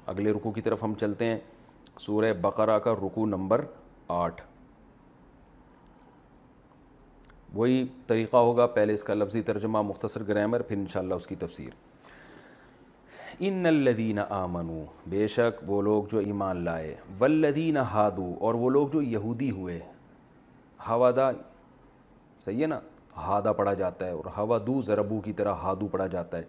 اگلے رکوع کی طرف ہم چلتے ہیں، سورہ بقرہ کا رکوع نمبر 8۔ وہی طریقہ ہوگا، پہلے اس کا لفظی ترجمہ، مختصر گرامر، پھر انشاءاللہ اس کی تفسیر۔ ان الذین آمنوا، بے شک وہ لوگ جو ایمان لائے، والذین ہادوا، اور وہ لوگ جو یہودی ہوئے، ہوادا صحیح ہے نا، ہادا پڑھا جاتا ہے، اور ہودو ضربو کی طرح ہادو پڑھا جاتا ہے،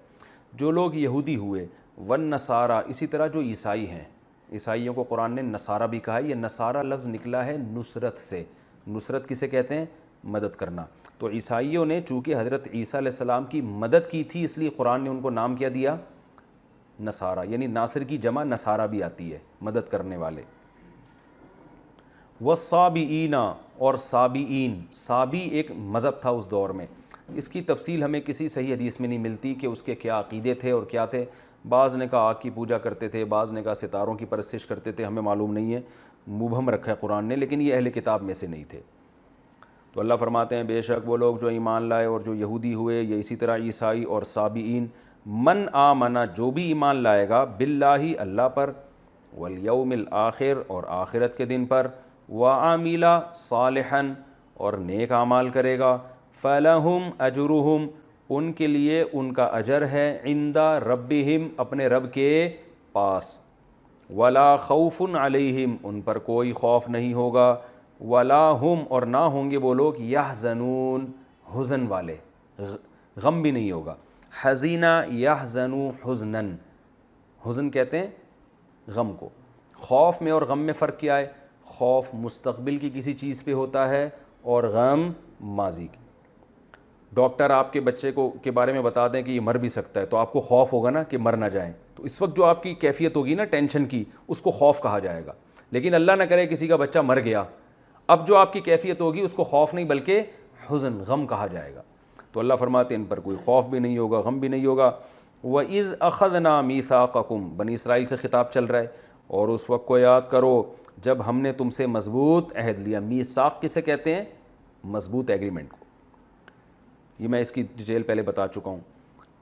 جو لوگ یہودی ہوئے، والنصارى، اسی طرح جو عیسائی ہیں، عیسائیوں کو قرآن نے نصارہ بھی کہا ہے۔ یہ نصارہ لفظ نکلا ہے نصرت سے، نصرت کسے کہتے ہیں؟ مدد کرنا۔ تو عیسائیوں نے چونکہ حضرت عیسیٰ علیہ السلام کی مدد کی تھی، اس لیے قرآن نے ان کو نام کیا دیا؟ نصارہ، یعنی ناصر کی جمع نصارہ بھی آتی ہے، مدد کرنے والے۔ والصابئین، اور صابئین، صابی ایک مذہب تھا اس دور میں، اس کی تفصیل ہمیں کسی صحیح حدیث میں نہیں ملتی کہ اس کے کیا عقیدے تھے اور کیا تھے۔ بعض نے کہا آگ کی پوجا کرتے تھے، بعض نے کہا ستاروں کی پرستش کرتے تھے، ہمیں معلوم نہیں ہے، مبہم رکھا ہے قرآن نے، لیکن یہ اہل کتاب میں سے نہیں تھے۔ تو اللہ فرماتے ہیں بے شک وہ لوگ جو ایمان لائے اور جو یہودی ہوئے، یا اسی طرح عیسائی اور صابئین، من آمنا، جو بھی ایمان لائے گا، باللہ، اللہ پر، والیوم الآخر، اور آخرت کے دن پر، وعامل صالحا، اور نیک اعمال کرے گا، فلہم اجرہم، ان کے لیے ان کا اجر ہے، عند ربہم، اپنے رب کے پاس، ولا خوف علیہم، ان پر کوئی خوف نہیں ہوگا، ولا ہم، اور نہ ہوں گے وہ لوگ، یحزنون، حزن والے، غم بھی نہیں ہوگا۔ حزینہ یحزن حزنا، حزن کہتے ہیں غم کو۔ خوف میں اور غم میں فرق کیا ہے؟ خوف مستقبل کی کسی چیز پہ ہوتا ہے اور غم ماضی کی۔ ڈاکٹر آپ کے بچے کو کے بارے میں بتا دیں کہ یہ مر بھی سکتا ہے، تو آپ کو خوف ہوگا نا کہ مر نہ جائیں، تو اس وقت جو آپ کی کیفیت ہوگی نا ٹینشن کی، اس کو خوف کہا جائے گا۔ لیکن اللہ نہ کرے کسی کا بچہ مر گیا، اب جو آپ کی کیفیت ہوگی اس کو خوف نہیں بلکہ حزن، غم کہا جائے گا۔ تو اللہ فرماتے ہیں ان پر کوئی خوف بھی نہیں ہوگا، غم بھی نہیں ہوگا۔ وَإِذْ أَخَذْنَا مِيثَاقَكُمْ، بنی اسرائیل سے خطاب چل رہا ہے، اور اس وقت کو یاد کرو جب ہم نے تم سے مضبوط عہد لیا۔ میثاق کسے کہتے ہیں؟ مضبوط ایگریمنٹ کو۔ یہ میں اس کی ڈیٹیل پہلے بتا چکا ہوں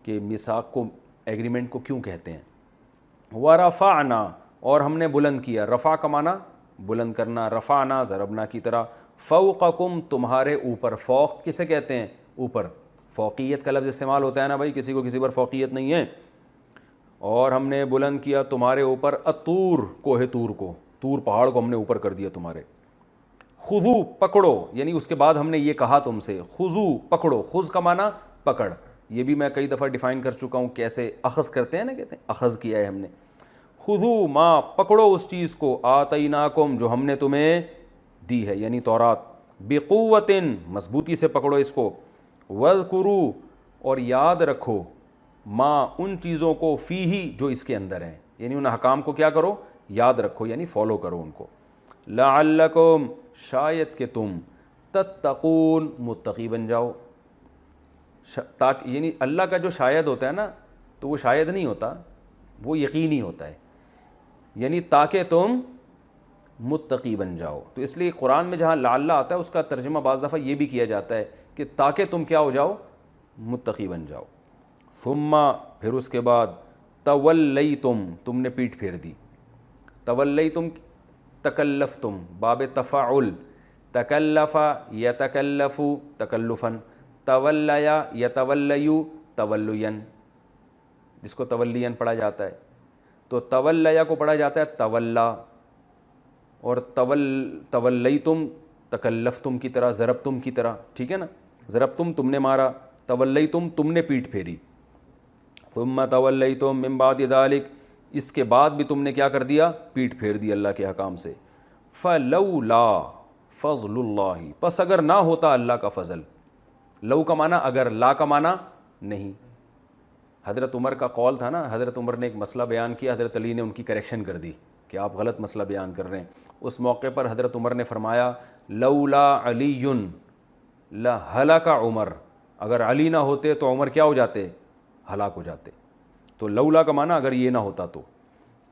کہ میثاق کو، ایگریمنٹ کو کیوں کہتے ہیں۔ وَرَفَعْنَا، اور ہم نے بلند کیا، رفع کا معنی بلند کرنا، رفعنا ضربنا کی طرح، فوقکم، تمہارے اوپر، فوق کسے کہتے ہیں؟ اوپر، فوقیت کا لفظ استعمال ہوتا ہے نا بھائی، کسی کو کسی پر فوقیت نہیں ہے۔ اور ہم نے بلند کیا تمہارے اوپر، الطور، کوہ طور کو، طور پہاڑ کو ہم نے اوپر کر دیا تمہارے۔ خذو، پکڑو، یعنی اس کے بعد ہم نے یہ کہا تم سے، خذو، پکڑو، خذ کا معنی پکڑ، یہ بھی میں کئی دفعہ ڈیفائن کر چکا ہوں، کیسے اخذ کرتے ہیں نا، کہتے ہیں اخذ کیا ہے ہم نے۔ خذو ما، پکڑو اس چیز کو، آتیناکم، جو ہم نے تمہیں دی ہے، یعنی تورات، بقوت، مضبوطی سے پکڑو اس کو، واذکروا، اور یاد رکھو، ما، ان چیزوں کو، فیہ، جو اس کے اندر ہیں، یعنی ان احکام کو کیا کرو؟ یاد رکھو، یعنی فالو کرو ان کو، لعلکم، شاید کہ تم، تتقون، متقی بن جاؤ۔ یعنی اللہ کا جو شاید ہوتا ہے نا، تو وہ شاید نہیں ہوتا، وہ یقینی ہوتا ہے، یعنی تاکہ تم متقی بن جاؤ۔ تو اس لیے قرآن میں جہاں لعل آتا ہے اس کا ترجمہ بعض دفعہ یہ بھی کیا جاتا ہے کہ تاکہ تم کیا ہو جاؤ؟ متقی بن جاؤ۔ ثم، پھر اس کے بعد، تولیتم، تم نے پیٹھ پھیر دی، تولیتم، تکلفتم، باب تفاعل، تکلف یتکلف تکلفا، تولیا یتولیو تولیا، جس کو تولین پڑھا جاتا ہے، تو تولیا کو پڑھا جاتا ہے تولا، اور تولیتم تکلفتم کی طرح، ضربتم کی طرح، ٹھیک ہے نا، ضربتم تم نے مارا، تولیتم تم نے پیٹھ پھیری، ثم تولیتم من بعد ذلک، اس کے بعد بھی تم نے کیا کر دیا؟ پیٹھ پھیر دی اللہ کے حکام سے۔ فلولا فضل اللہ، پس اگر نہ ہوتا اللہ کا فضل، لو کا معنی اگر، لا کا معنی نہیں۔ حضرت عمر کا قول تھا نا، حضرت عمر نے ایک مسئلہ بیان کیا، حضرت علی نے ان کی کریکشن کر دی کہ آپ غلط مسئلہ بیان کر رہے ہیں۔ اس موقع پر حضرت عمر نے فرمایا، لولا علی لہلک عمر، اگر علی نہ ہوتے تو عمر کیا ہو جاتے؟ ہلاک ہو جاتے۔ تو لولا کا معنی اگر یہ نہ ہوتا تو،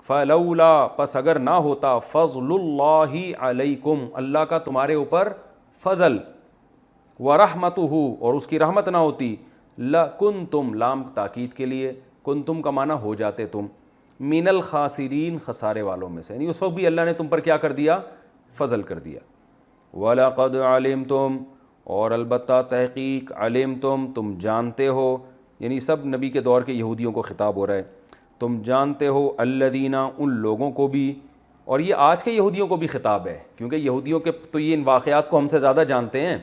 فلولا، پس اگر نہ ہوتا، فضل اللہ علیکم، اللہ کا تمہارے اوپر فضل، ورحمتہ، اور اس کی رحمت نہ ہوتی، لکنتم، لام تاکید کے لیے، کنتم کا معنی ہو جاتے تم، من الخاسرین خسارے والوں میں سے، یعنی اس وقت بھی اللہ نے تم پر کیا کر دیا؟ فضل کر دیا۔ وَلَقَدْ عَلِمْتُمْ، اور البتہ تحقیق، علمتم تم جانتے ہو، یعنی سب نبی کے دور کے یہودیوں کو خطاب ہو رہا ہے، تم جانتے ہو، الذین ان لوگوں کو بھی، اور یہ آج کے یہودیوں کو بھی خطاب ہے، کیونکہ یہودیوں کے تو یہ ان واقعات کو ہم سے زیادہ جانتے ہیں،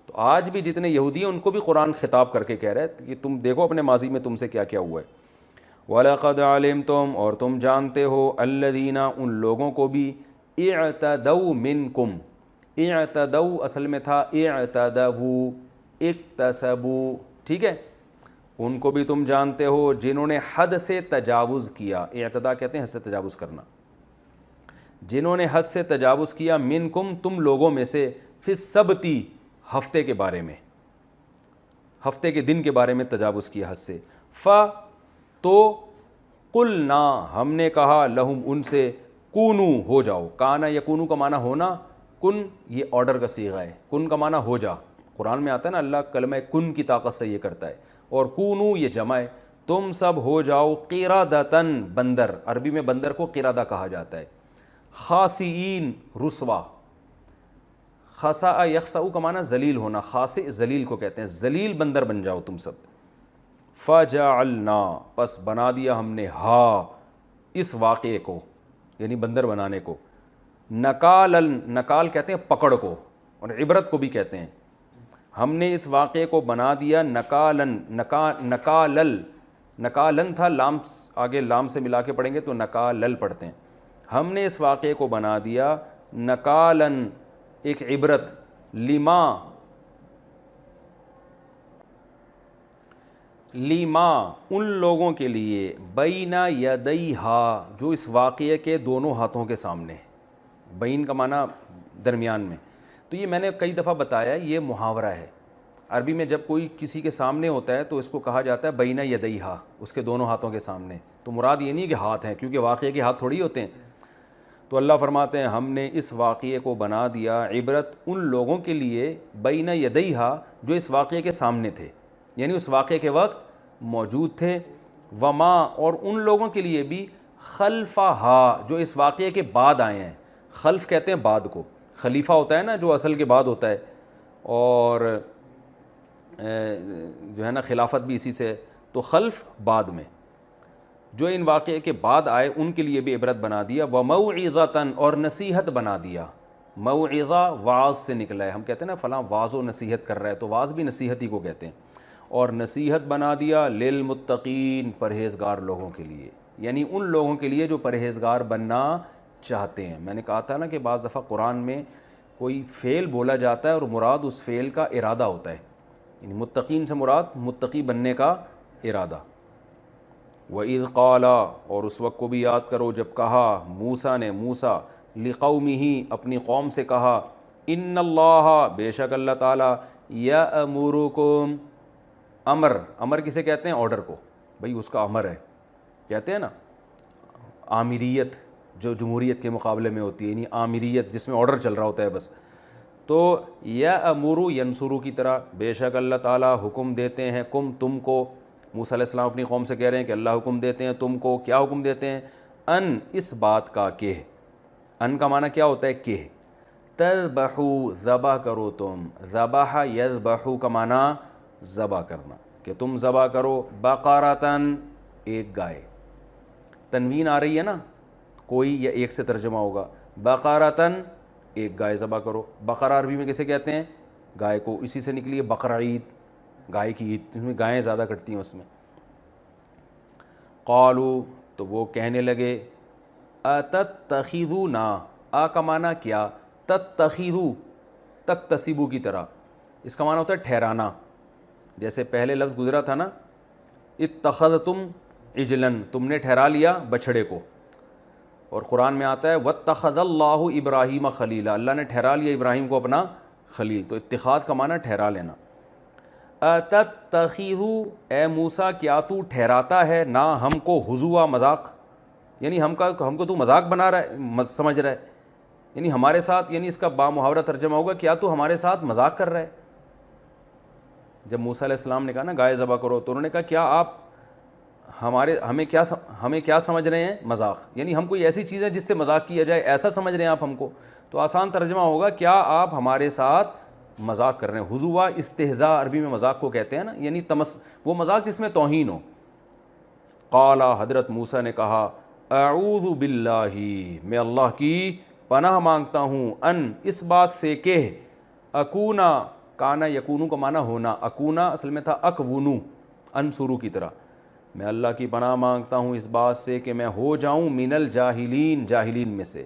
تو آج بھی جتنے یہودی ہیں ان کو بھی قرآن خطاب کر کے کہہ رہا ہے کہ تم دیکھو اپنے ماضی میں تم سے کیا کیا ہوا ہے۔ وَلَقَدْ عَلِمْتُمْ، اور تم جانتے ہو، الذین ان لوگوں کو بھی، اعتدوا منکم، اعتدوا اصل میں تھا اعتدوا، اکتسبوا، ٹھیک ہے، ان کو بھی تم جانتے ہو جنہوں نے حد سے تجاوز کیا، اعتدا کہتے ہیں حد سے تجاوز کرنا، جنہوں نے حد سے تجاوز کیا، منکم تم لوگوں میں سے، فی السبتی ہفتے کے بارے میں، ہفتے کے دن کے بارے میں تجاوز کیا حد سے، تو قلنا ہم نے کہا، لہم ان سے، کونو ہو جاؤ، کانا یکونو کا معنی ہونا، کن یہ آرڈر کا صیغہ ہے، کن کا معنی ہو جا، قرآن میں آتا ہے نا اللہ کلمہ کن کی طاقت سے یہ کرتا ہے، اور کونو یہ جمع ہے، تم سب ہو جاؤ، قردۃً بندر، عربی میں بندر کو قردہ کہا جاتا ہے، خاسئین رسوا، خسأ یخسأ کا معنی ذلیل ہونا، خاسئ ذلیل کو کہتے ہیں، ذلیل بندر بن جاؤ تم سب، فجعلنا پس بنا دیا ہم نے، اس واقعے کو یعنی بندر بنانے کو، نکال کہتے ہیں پکڑ کو، اور عبرت کو بھی کہتے ہیں، ہم نے اس واقعے کو بنا دیا نکالن تھا، لام آگے لام سے ملا کے پڑھیں گے تو نکالل پڑھتے ہیں، ہم نے اس واقعے کو بنا دیا نکالن ایک عبرت، لیما ان لوگوں کے لیے، بین یدیہا جو اس واقعے کے دونوں ہاتھوں کے سامنے، بین کا معنی درمیان میں، تو یہ میں نے کئی دفعہ بتایا یہ محاورہ ہے، عربی میں جب کوئی کسی کے سامنے ہوتا ہے تو اس کو کہا جاتا ہے بین یدیہا، اس کے دونوں ہاتھوں کے سامنے، تو مراد یہ نہیں کہ ہاتھ ہیں، کیونکہ واقعے کے ہاتھ تھوڑی ہوتے ہیں، تو اللہ فرماتے ہیں ہم نے اس واقعے کو بنا دیا عبرت ان لوگوں کے لیے، بین یدیہا جو اس واقعے کے سامنے تھے، یعنی اس واقعے کے وقت موجود تھے، وما اور ان لوگوں کے لیے بھی، خلفہا جو اس واقعے کے بعد آئے ہیں، خلف کہتے ہیں بعد کو، خلیفہ ہوتا ہے نا جو اصل کے بعد ہوتا ہے، اور جو ہے نا خلافت بھی اسی سے، تو خلف بعد میں، جو ان واقعے کے بعد آئے ان کے لیے بھی عبرت بنا دیا، وموعظۃً اور نصیحت بنا دیا، موعظہ واعظ سے نکلا ہے، ہم کہتے ہیں نا فلاں واعظ و نصیحت کر رہا ہے، تو واعظ بھی نصیحت ہی کو کہتے ہیں، اور نصیحت بنا دیا للمتقین پرہیزگار لوگوں کے لیے، یعنی ان لوگوں کے لیے جو پرہیزگار بننا چاہتے ہیں۔ میں نے کہا تھا نا کہ بعض دفعہ قرآن میں کوئی فعل بولا جاتا ہے اور مراد اس فعل کا ارادہ ہوتا ہے، یعنی متقین سے مراد متقی بننے کا ارادہ۔ وَإِذْ قَالَ اور اس وقت کو بھی یاد کرو جب کہا موسیٰ نے، موسیٰ لِقَوْمِهِ اپنی قوم سے کہا، اِنَّ اللَّهَ بے شک اللہ تعالیٰ، یَأْمُرُکُم امر کسے کہتے ہیں؟ آرڈر کو، بھئی اس کا امر ہے، کہتے ہیں نا آمریت جو جمہوریت کے مقابلے میں ہوتی ہے، یعنی آمریت جس میں آرڈر چل رہا ہوتا ہے بس، تو یأمر ینصر کی طرح بے شک اللہ تعالیٰ حکم دیتے ہیں، تم کو، موسیٰ علیہ السلام اپنی قوم سے کہہ رہے ہیں کہ اللہ حکم دیتے ہیں تم کو، کیا حکم دیتے ہیں؟ ان اس بات کا کہ، ان کا معنی کیا ہوتا ہے؟ کہ، تذبحوا ذبح کرو تم، ذبح یذبح کا معنی ذبح کرنا، کہ تم ذبح کرو، بقرۃً ایک گائے، تنوین آ رہی ہے نا، کوئی یا ایک سے ترجمہ ہوگا، بقرۃً ایک گائے ذبح کرو، بقرہ عربی میں کیسے کہتے ہیں؟ گائے کو، اسی سے نکلی ہے بقرہ عید، گائے کی عید، اس میں گائیں زیادہ کٹتی ہیں اس میں۔ قالوا تو وہ کہنے لگے، اتتخذونا، کا معنی کیا؟ تتخذو تکتسبو کی طرح، اس کا معنی ہوتا ہے ٹھہرانا، جیسے پہلے لفظ گزرا تھا نا، اتخذتم عجلاً تم نے ٹھہرا لیا بچھڑے کو، اور قرآن میں آتا ہے واتخذ اللہ ابراہیم خلیلا، اللہ نے ٹھہرا لیا ابراہیم کو اپنا خلیل، تو اتخاذ کا معنی ٹھہرا لینا۔ اتتخذو اے موسیٰ کیا تو ٹھہراتا ہے نا ہم کو ہزوا مذاق، یعنی ہم کو تو مذاق بنا رہا ہے، سمجھ رہا ہے، یعنی ہمارے ساتھ، یعنی اس کا بامحاورہ ترجمہ ہوگا کیا تو ہمارے ساتھ مذاق کر رہا ہے۔ جب موسیٰ علیہ السلام نے کہا نا گائے ذبح کرو، تو انہوں نے کہا کیا آپ ہمیں کیا سمجھ رہے ہیں؟ مذاق، یعنی ہم کوئی ایسی چیز ہے جس سے مذاق کیا جائے، ایسا سمجھ رہے ہیں آپ ہم کو؟ تو آسان ترجمہ ہوگا کیا آپ ہمارے ساتھ مذاق کر رہے ہیں؟ ہزوا استہزاء عربی میں مذاق کو کہتے ہیں نا، یعنی وہ مذاق جس میں توہین ہو۔ قال، حضرت موسیٰ نے کہا، اعوذ باللہ، میں اللہ کی پناہ مانگتا ہوں، ان اس بات سے کہ اکونا، کانا یکونو کا معنی ہونا، اکونا اصل میں تھا اکونو، انصرو کی طرح، میں اللہ کی پناہ مانگتا ہوں اس بات سے کہ میں ہو جاؤں من الجاہلین، جاہلین میں سے،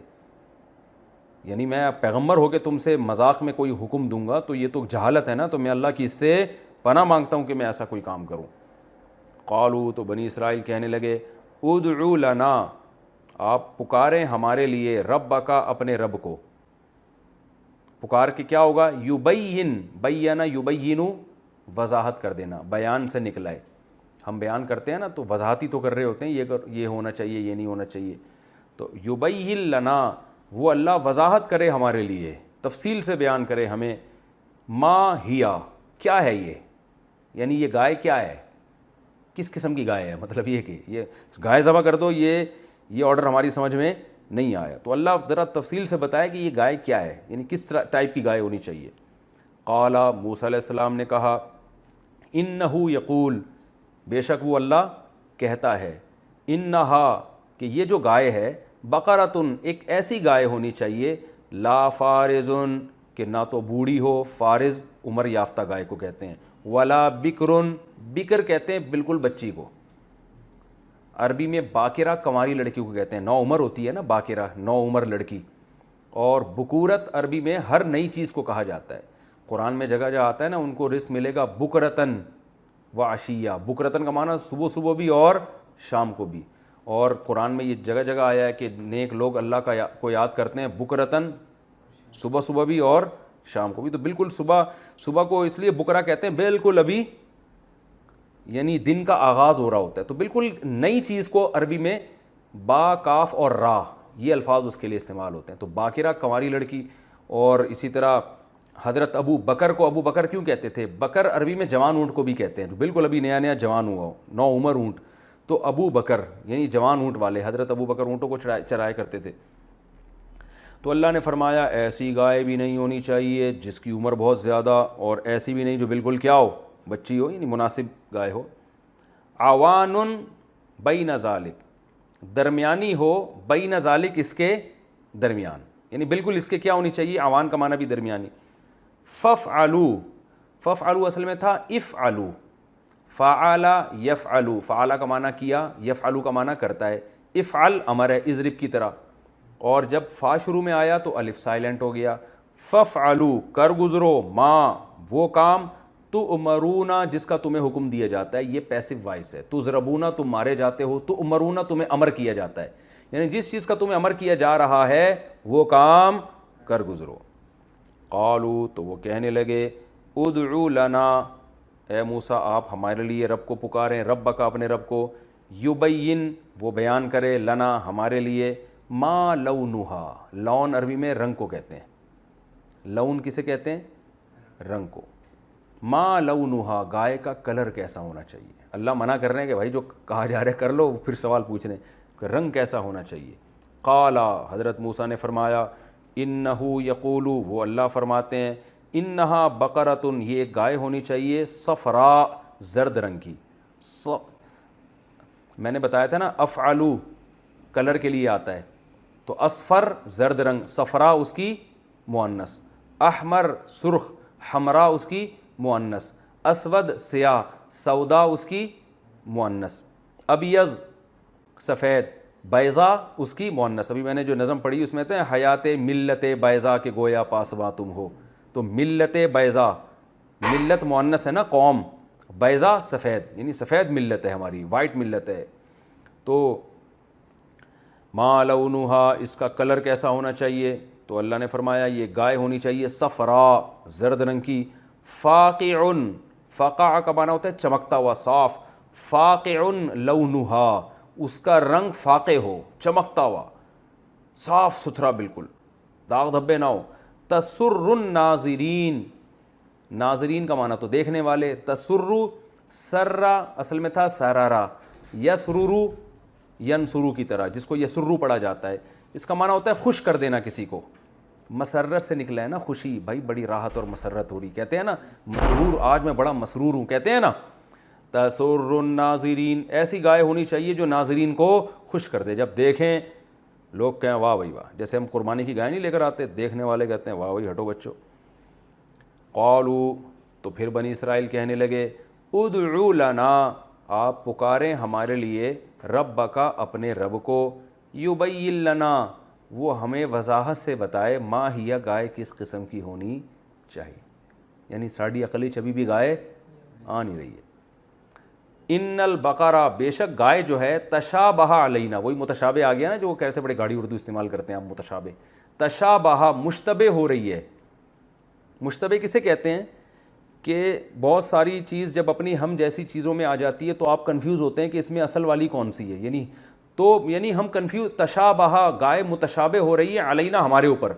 یعنی میں پیغمبر ہو کے تم سے مذاق میں کوئی حکم دوں گا تو یہ تو جہالت ہے نا، تو میں اللہ کی اس سے پناہ مانگتا ہوں کہ میں ایسا کوئی کام کروں۔ قالوا، تو بنی اسرائیل کہنے لگے، ادعو لنا، آپ پکاریں ہمارے لیے، ربک، اپنے رب کو۔ پکار کے کیا ہوگا؟ یبین، بینا یبینو، وضاحت کر دینا، بیان سے نکلا ہے، ہم بیان کرتے ہیں نا تو وضاحتی تو کر رہے ہوتے ہیں، یہ ہونا چاہیے، یہ نہیں ہونا چاہیے، تو یبین لنا، وہ اللہ وضاحت کرے ہمارے لیے، تفصیل سے بیان کرے ہمیں، ما ہیا، کیا ہے یہ، یعنی یہ گائے کیا ہے، کس قسم کی گائے ہے، مطلب یہ کہ یہ گائے ذبح کر دو، یہ آرڈر ہماری سمجھ میں نہیں آیا، تو اللہ ذرا تفصیل سے بتایا کہ یہ گائے کیا ہے، یعنی کس ٹائپ کی گائے ہونی چاہیے۔ قال، موسیٰ علیہ السلام نے کہا، انہ یقول، بے شک وہ اللہ کہتا ہے، انہا، کہ یہ جو گائے ہے، بقرۃ، ایک ایسی گائے ہونی چاہیے، لا فارض، کہ نہ تو بوڑھی ہو، فارض عمر یافتہ گائے کو کہتے ہیں، ولا بکر، بکر کہتے ہیں بالکل بچی کو، عربی میں باکرہ کنواری لڑکی کو کہتے ہیں، نو عمر ہوتی ہے نا باکرہ، نو عمر لڑکی، اور بکورت عربی میں ہر نئی چیز کو کہا جاتا ہے، قرآن میں جگہ جگہ آتا ہے نا، ان کو رزق ملے گا بکرتن و عشیہ، بکرتن کا معنی صبح صبح بھی اور شام کو بھی، اور قرآن میں یہ جگہ جگہ آیا ہے کہ نیک لوگ اللہ کو یاد کرتے ہیں بکرتن، صبح صبح بھی اور شام کو بھی، تو بالکل صبح کو اس لیے بکرا کہتے ہیں بالکل ابھی، یعنی دن کا آغاز ہو رہا ہوتا ہے، تو بالکل نئی چیز کو عربی میں با، کاف اور را، یہ الفاظ اس کے لیے استعمال ہوتے ہیں، تو باکرہ کنواری لڑکی، اور اسی طرح حضرت ابو بکر کو ابو بکر کیوں کہتے تھے؟ بکر عربی میں جوان اونٹ کو بھی کہتے ہیں، جو بالکل ابھی نیا نیا جوان ہوا ہو، نو عمر اونٹ، تو ابو بکر یعنی جوان اونٹ والے، حضرت ابو بکر اونٹوں کو چرایا کرتے تھے۔ تو اللہ نے فرمایا ایسی گائے بھی نہیں ہونی چاہیے جس کی عمر بہت زیادہ، اور ایسی بھی نہیں جو بالکل کیا ہو، بچی ہو، یعنی مناسب گائے ہو، عوان بین ذالک، درمیانی ہو، بین ذالک، اس کے درمیان، یعنی بالکل اس کے کیا ہونی چاہیے، عوان کا معنی بھی درمیانی۔ ففعلوا، ففعلوا اصل میں تھا افعلوا، فعل یفعل، فعل کا معنی کیا، یفعل کا معنی کرتا ہے، افعل امر ہے اضرب کی طرح، اور جب فا شروع میں آیا تو الف سائلنٹ ہو گیا، ففعلوا، کر گزرو، ما، وہ کام، تؤمرون، جس کا تمہیں حکم دیا جاتا ہے، یہ پیسو وائس ہے، تضربون، تم مارے جاتے ہو، تؤمرون، تمہیں امر کیا جاتا ہے، یعنی جس چیز کا تمہیں امر کیا جا رہا ہے وہ کام کر گزرو۔ قالوا، تو وہ کہنے لگے، ادعو لنا، اے موسیٰ آپ ہمارے لیے رب کو پکاریں، ربک، اپنے رب کو، یبین، وہ بیان کرے، لنا، ہمارے لیے، ما لونہا، لون عربی میں رنگ کو کہتے ہیں، لون کسے کہتے ہیں؟ رنگ کو، ما لونہا، گائے کا کلر کیسا ہونا چاہیے، اللہ منع کر رہے ہیں کہ بھائی جو کہا جا رہا ہے کر لو، پھر سوال پوچھ رہے ہیں کہ رنگ کیسا ہونا چاہیے۔ قال، حضرت موسیٰ نے فرمایا، انہ یقول، وہ اللہ فرماتے ہیں، انہا بقرۃ، یہ ایک گائے ہونی چاہیے، صفراء، زرد رنگ کی، میں نے بتایا تھا نا افعلوا کلر کے لیے آتا ہے، تو اصفر زرد رنگ، صفراء اس کی مؤنث، احمر سرخ، حمراء اس کی مؤنث، اسود سیاہ، سودا اس کی مؤنث، ابیض سفید، بیضا اس کی مؤنث۔ ابھی میں نے جو نظم پڑھی اس میں تھے حیات ملت بیضا کے گویا پاسباں تم ہو، تو ملت بیضا، ملت مؤنث ہے نا، قوم، بیضا سفید، یعنی سفید ملت ہے ہماری، وائٹ ملت ہے، تو ما لونہا، اس کا کلر کیسا ہونا چاہیے، تو اللہ نے فرمایا یہ گائے ہونی چاہیے صفراء، زرد رنگ کی، فاقع، فقع کا معنی ہوتا ہے چمکتا ہوا، صاف، فاقع لونہا، اس کا رنگ فاقع ہو، چمکتا ہوا، صاف ستھرا بالکل، داغ دھبے نہ ہو، تسر الناظرین، ناظرین کا معنی تو دیکھنے والے، تسر، سرا اصل میں تھا سرارا، یسررو ینسرو کی طرح، جس کو یسرو پڑھا جاتا ہے، اس کا معنی ہوتا ہے خوش کر دینا کسی کو. مسرت سے نکلا ہے نا خوشی، بھائی بڑی راحت اور مسرت ہو رہی. کہتے ہیں نا مسرور، آج میں بڑا مسرور ہوں، کہتے ہیں نا. تسر الناظرین، ایسی گائے ہونی چاہیے جو ناظرین کو خوش کر دے. جب دیکھیں لوگ کہیں واہ بھائی واہ، جیسے ہم قربانی کی گائے نہیں لے کر آتے، دیکھنے والے کہتے ہیں واہ بھائی ہٹو بچوں. قالوا، تو پھر بنی اسرائیل کہنے لگے ادعو لنا، آپ پکاریں ہمارے لیے ربک، اپنے رب کو، یبین لنا، وہ ہمیں وضاحت سے بتائے، ما ہی، گائے کس قسم کی ہونی چاہیے. یعنی ساڑھی عقلی چبھی بھی گائے آ نہیں رہی ہے. ان البقرہ، بے شک گائے جو ہے، تشابہ علینا، وہی متشابہ آ گیا نا جو وہ کہتے ہیں بڑے گاڑی اردو استعمال کرتے ہیں آپ، متشابہ. تشابہ مشتبہ ہو رہی ہے. مشتبہ کسے کہتے ہیں کہ بہت ساری چیز جب اپنی ہم جیسی چیزوں میں آ جاتی ہے تو آپ کنفیوز ہوتے ہیں کہ اس میں اصل والی کون سی ہے. یعنی ہم کنفیوز، تشابہ، گائے متشابہ ہو رہی ہے، علینا، ہمارے اوپر.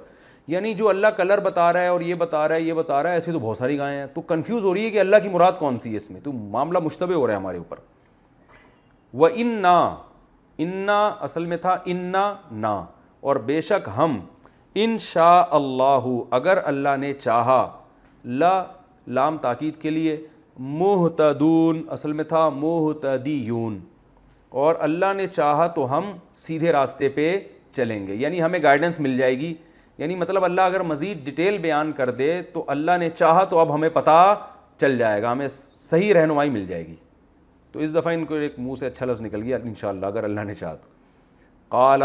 یعنی جو اللہ کلر بتا رہا ہے اور یہ بتا رہا ہے یہ بتا رہا ہے، ایسی تو بہت ساری گائیں ہیں، تو کنفیوز ہو رہی ہے کہ اللہ کی مراد کون سی ہے اس میں، تو معاملہ مشتبہ ہو رہا ہے ہمارے اوپر. وَإِنَّا، انا اصل میں تھا انا نا، اور بے شک ہم، ان شاء اللہ، اگر اللہ نے چاہا، لا، لام تاکید کے لیے، مہتدون، اصل میں تھا مہتدیون، اور اللہ نے چاہا تو ہم سیدھے راستے پہ چلیں گے. یعنی ہمیں گائیڈنس مل جائے گی. یعنی مطلب اللہ اگر مزید ڈیٹیل بیان کر دے تو اللہ نے چاہا تو اب ہمیں پتہ چل جائے گا، ہمیں صحیح رہنمائی مل جائے گی. تو اس دفعہ ان کو ایک منہ سے اچھا لفظ نکل گیا انشاءاللہ، اگر اللہ نے چاہا تو. قال،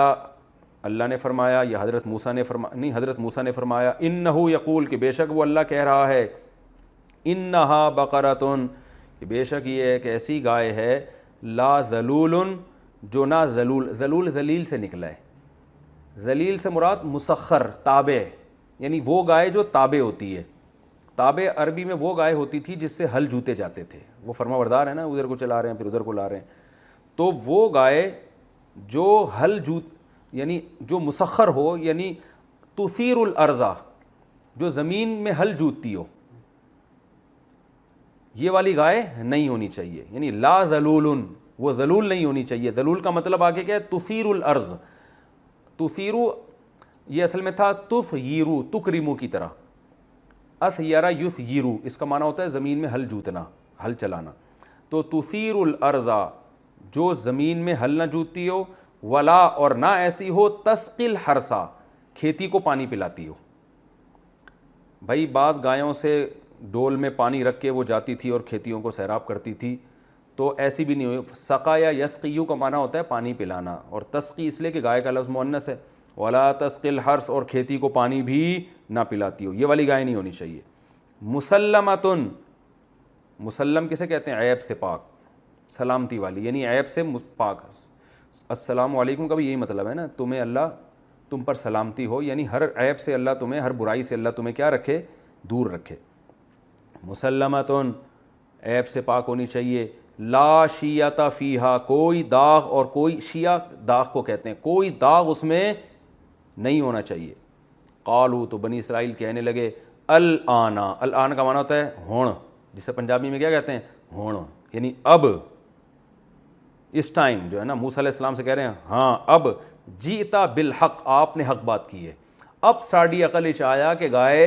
اللہ نے فرمایا، یا حضرت موسیٰ نے فرمایا، انہو یقول، کہ بے شک وہ اللہ کہہ رہا ہے، انہا بقرۃ، کہ بے شک یہ ایک ایسی گائے ہے، لا ذلول، جو نہ ذلول ذلیل سے نکلا ہے. ذلیل سے مراد مسخر، تابع، یعنی وہ گائے جو تابع ہوتی ہے. تابع عربی میں وہ گائے ہوتی تھی جس سے ہل جوتے جاتے تھے. وہ فرما بردار ہے نا، ادھر کو چلا رہے ہیں پھر ادھر کو لا رہے ہیں. تو وہ گائے جو ہل یعنی جو مسخر ہو، یعنی تثیر الارض، جو زمین میں ہل جوتتی ہو، یہ والی گائے نہیں ہونی چاہیے. یعنی لا ذلول، وہ ذلول نہیں ہونی چاہیے. ذلول کا مطلب آگے کیا ہے؟ تثیر الارض. تثیرو، یہ اصل میں تھا تثیرو، تکریمو کی طرح. اثیرا یثیرو، اس کا معنی ہوتا ہے زمین میں ہل جوتنا، ہل چلانا. تو تثیر الارض، جو زمین میں ہل نہ جوتتی ہو، ولا، اور نہ ایسی ہو، تسقی الحرثا، کھیتی کو پانی پلاتی ہو. بھائی بعض گایوں سے ڈول میں پانی رکھ کے وہ جاتی تھی اور کھیتیوں کو سیراب کرتی تھی، تو ایسی بھی نہیں ہوئی. سقا یا یسقیو کا معنی ہوتا ہے پانی پلانا، اور تسقی اس لیے کہ گائے کا لفظ مؤنث ہے. ولا تسقی الحرث، اور کھیتی کو پانی بھی نہ پلاتی ہو، یہ والی گائے نہیں ہونی چاہیے. مسلمتن، مسلم کسے کہتے ہیں؟ عیب سے پاک، سلامتی والی، یعنی عیب سے پاک. السلام علیکم کا بھی یہی مطلب ہے نا، تمہیں اللہ، تم پر سلامتی ہو، یعنی ہر عیب سے اللہ تمہیں، ہر برائی سے اللہ تمہیں کیا رکھے؟ دور رکھے. مسلمتن، عیب سے پاک ہونی چاہیے. لا شیعۃ فیہا، کوئی داغ، اور کوئی، شیعہ داغ کو کہتے ہیں، کوئی داغ اس میں نہیں ہونا چاہیے. قالو، تو بنی اسرائیل کہنے لگے، الآن، الآن کا معنی ہوتا ہے ہون، جسے پنجابی میں کیا کہتے ہیں؟ ہون، یعنی اب، اس ٹائم جو ہے نا، موسیٰ علیہ السلام سے کہہ رہے ہیں ہاں اب، جیتا بالحق، آپ نے حق بات کی ہے. اب ساڑھی عقل اچ آیا کہ گائے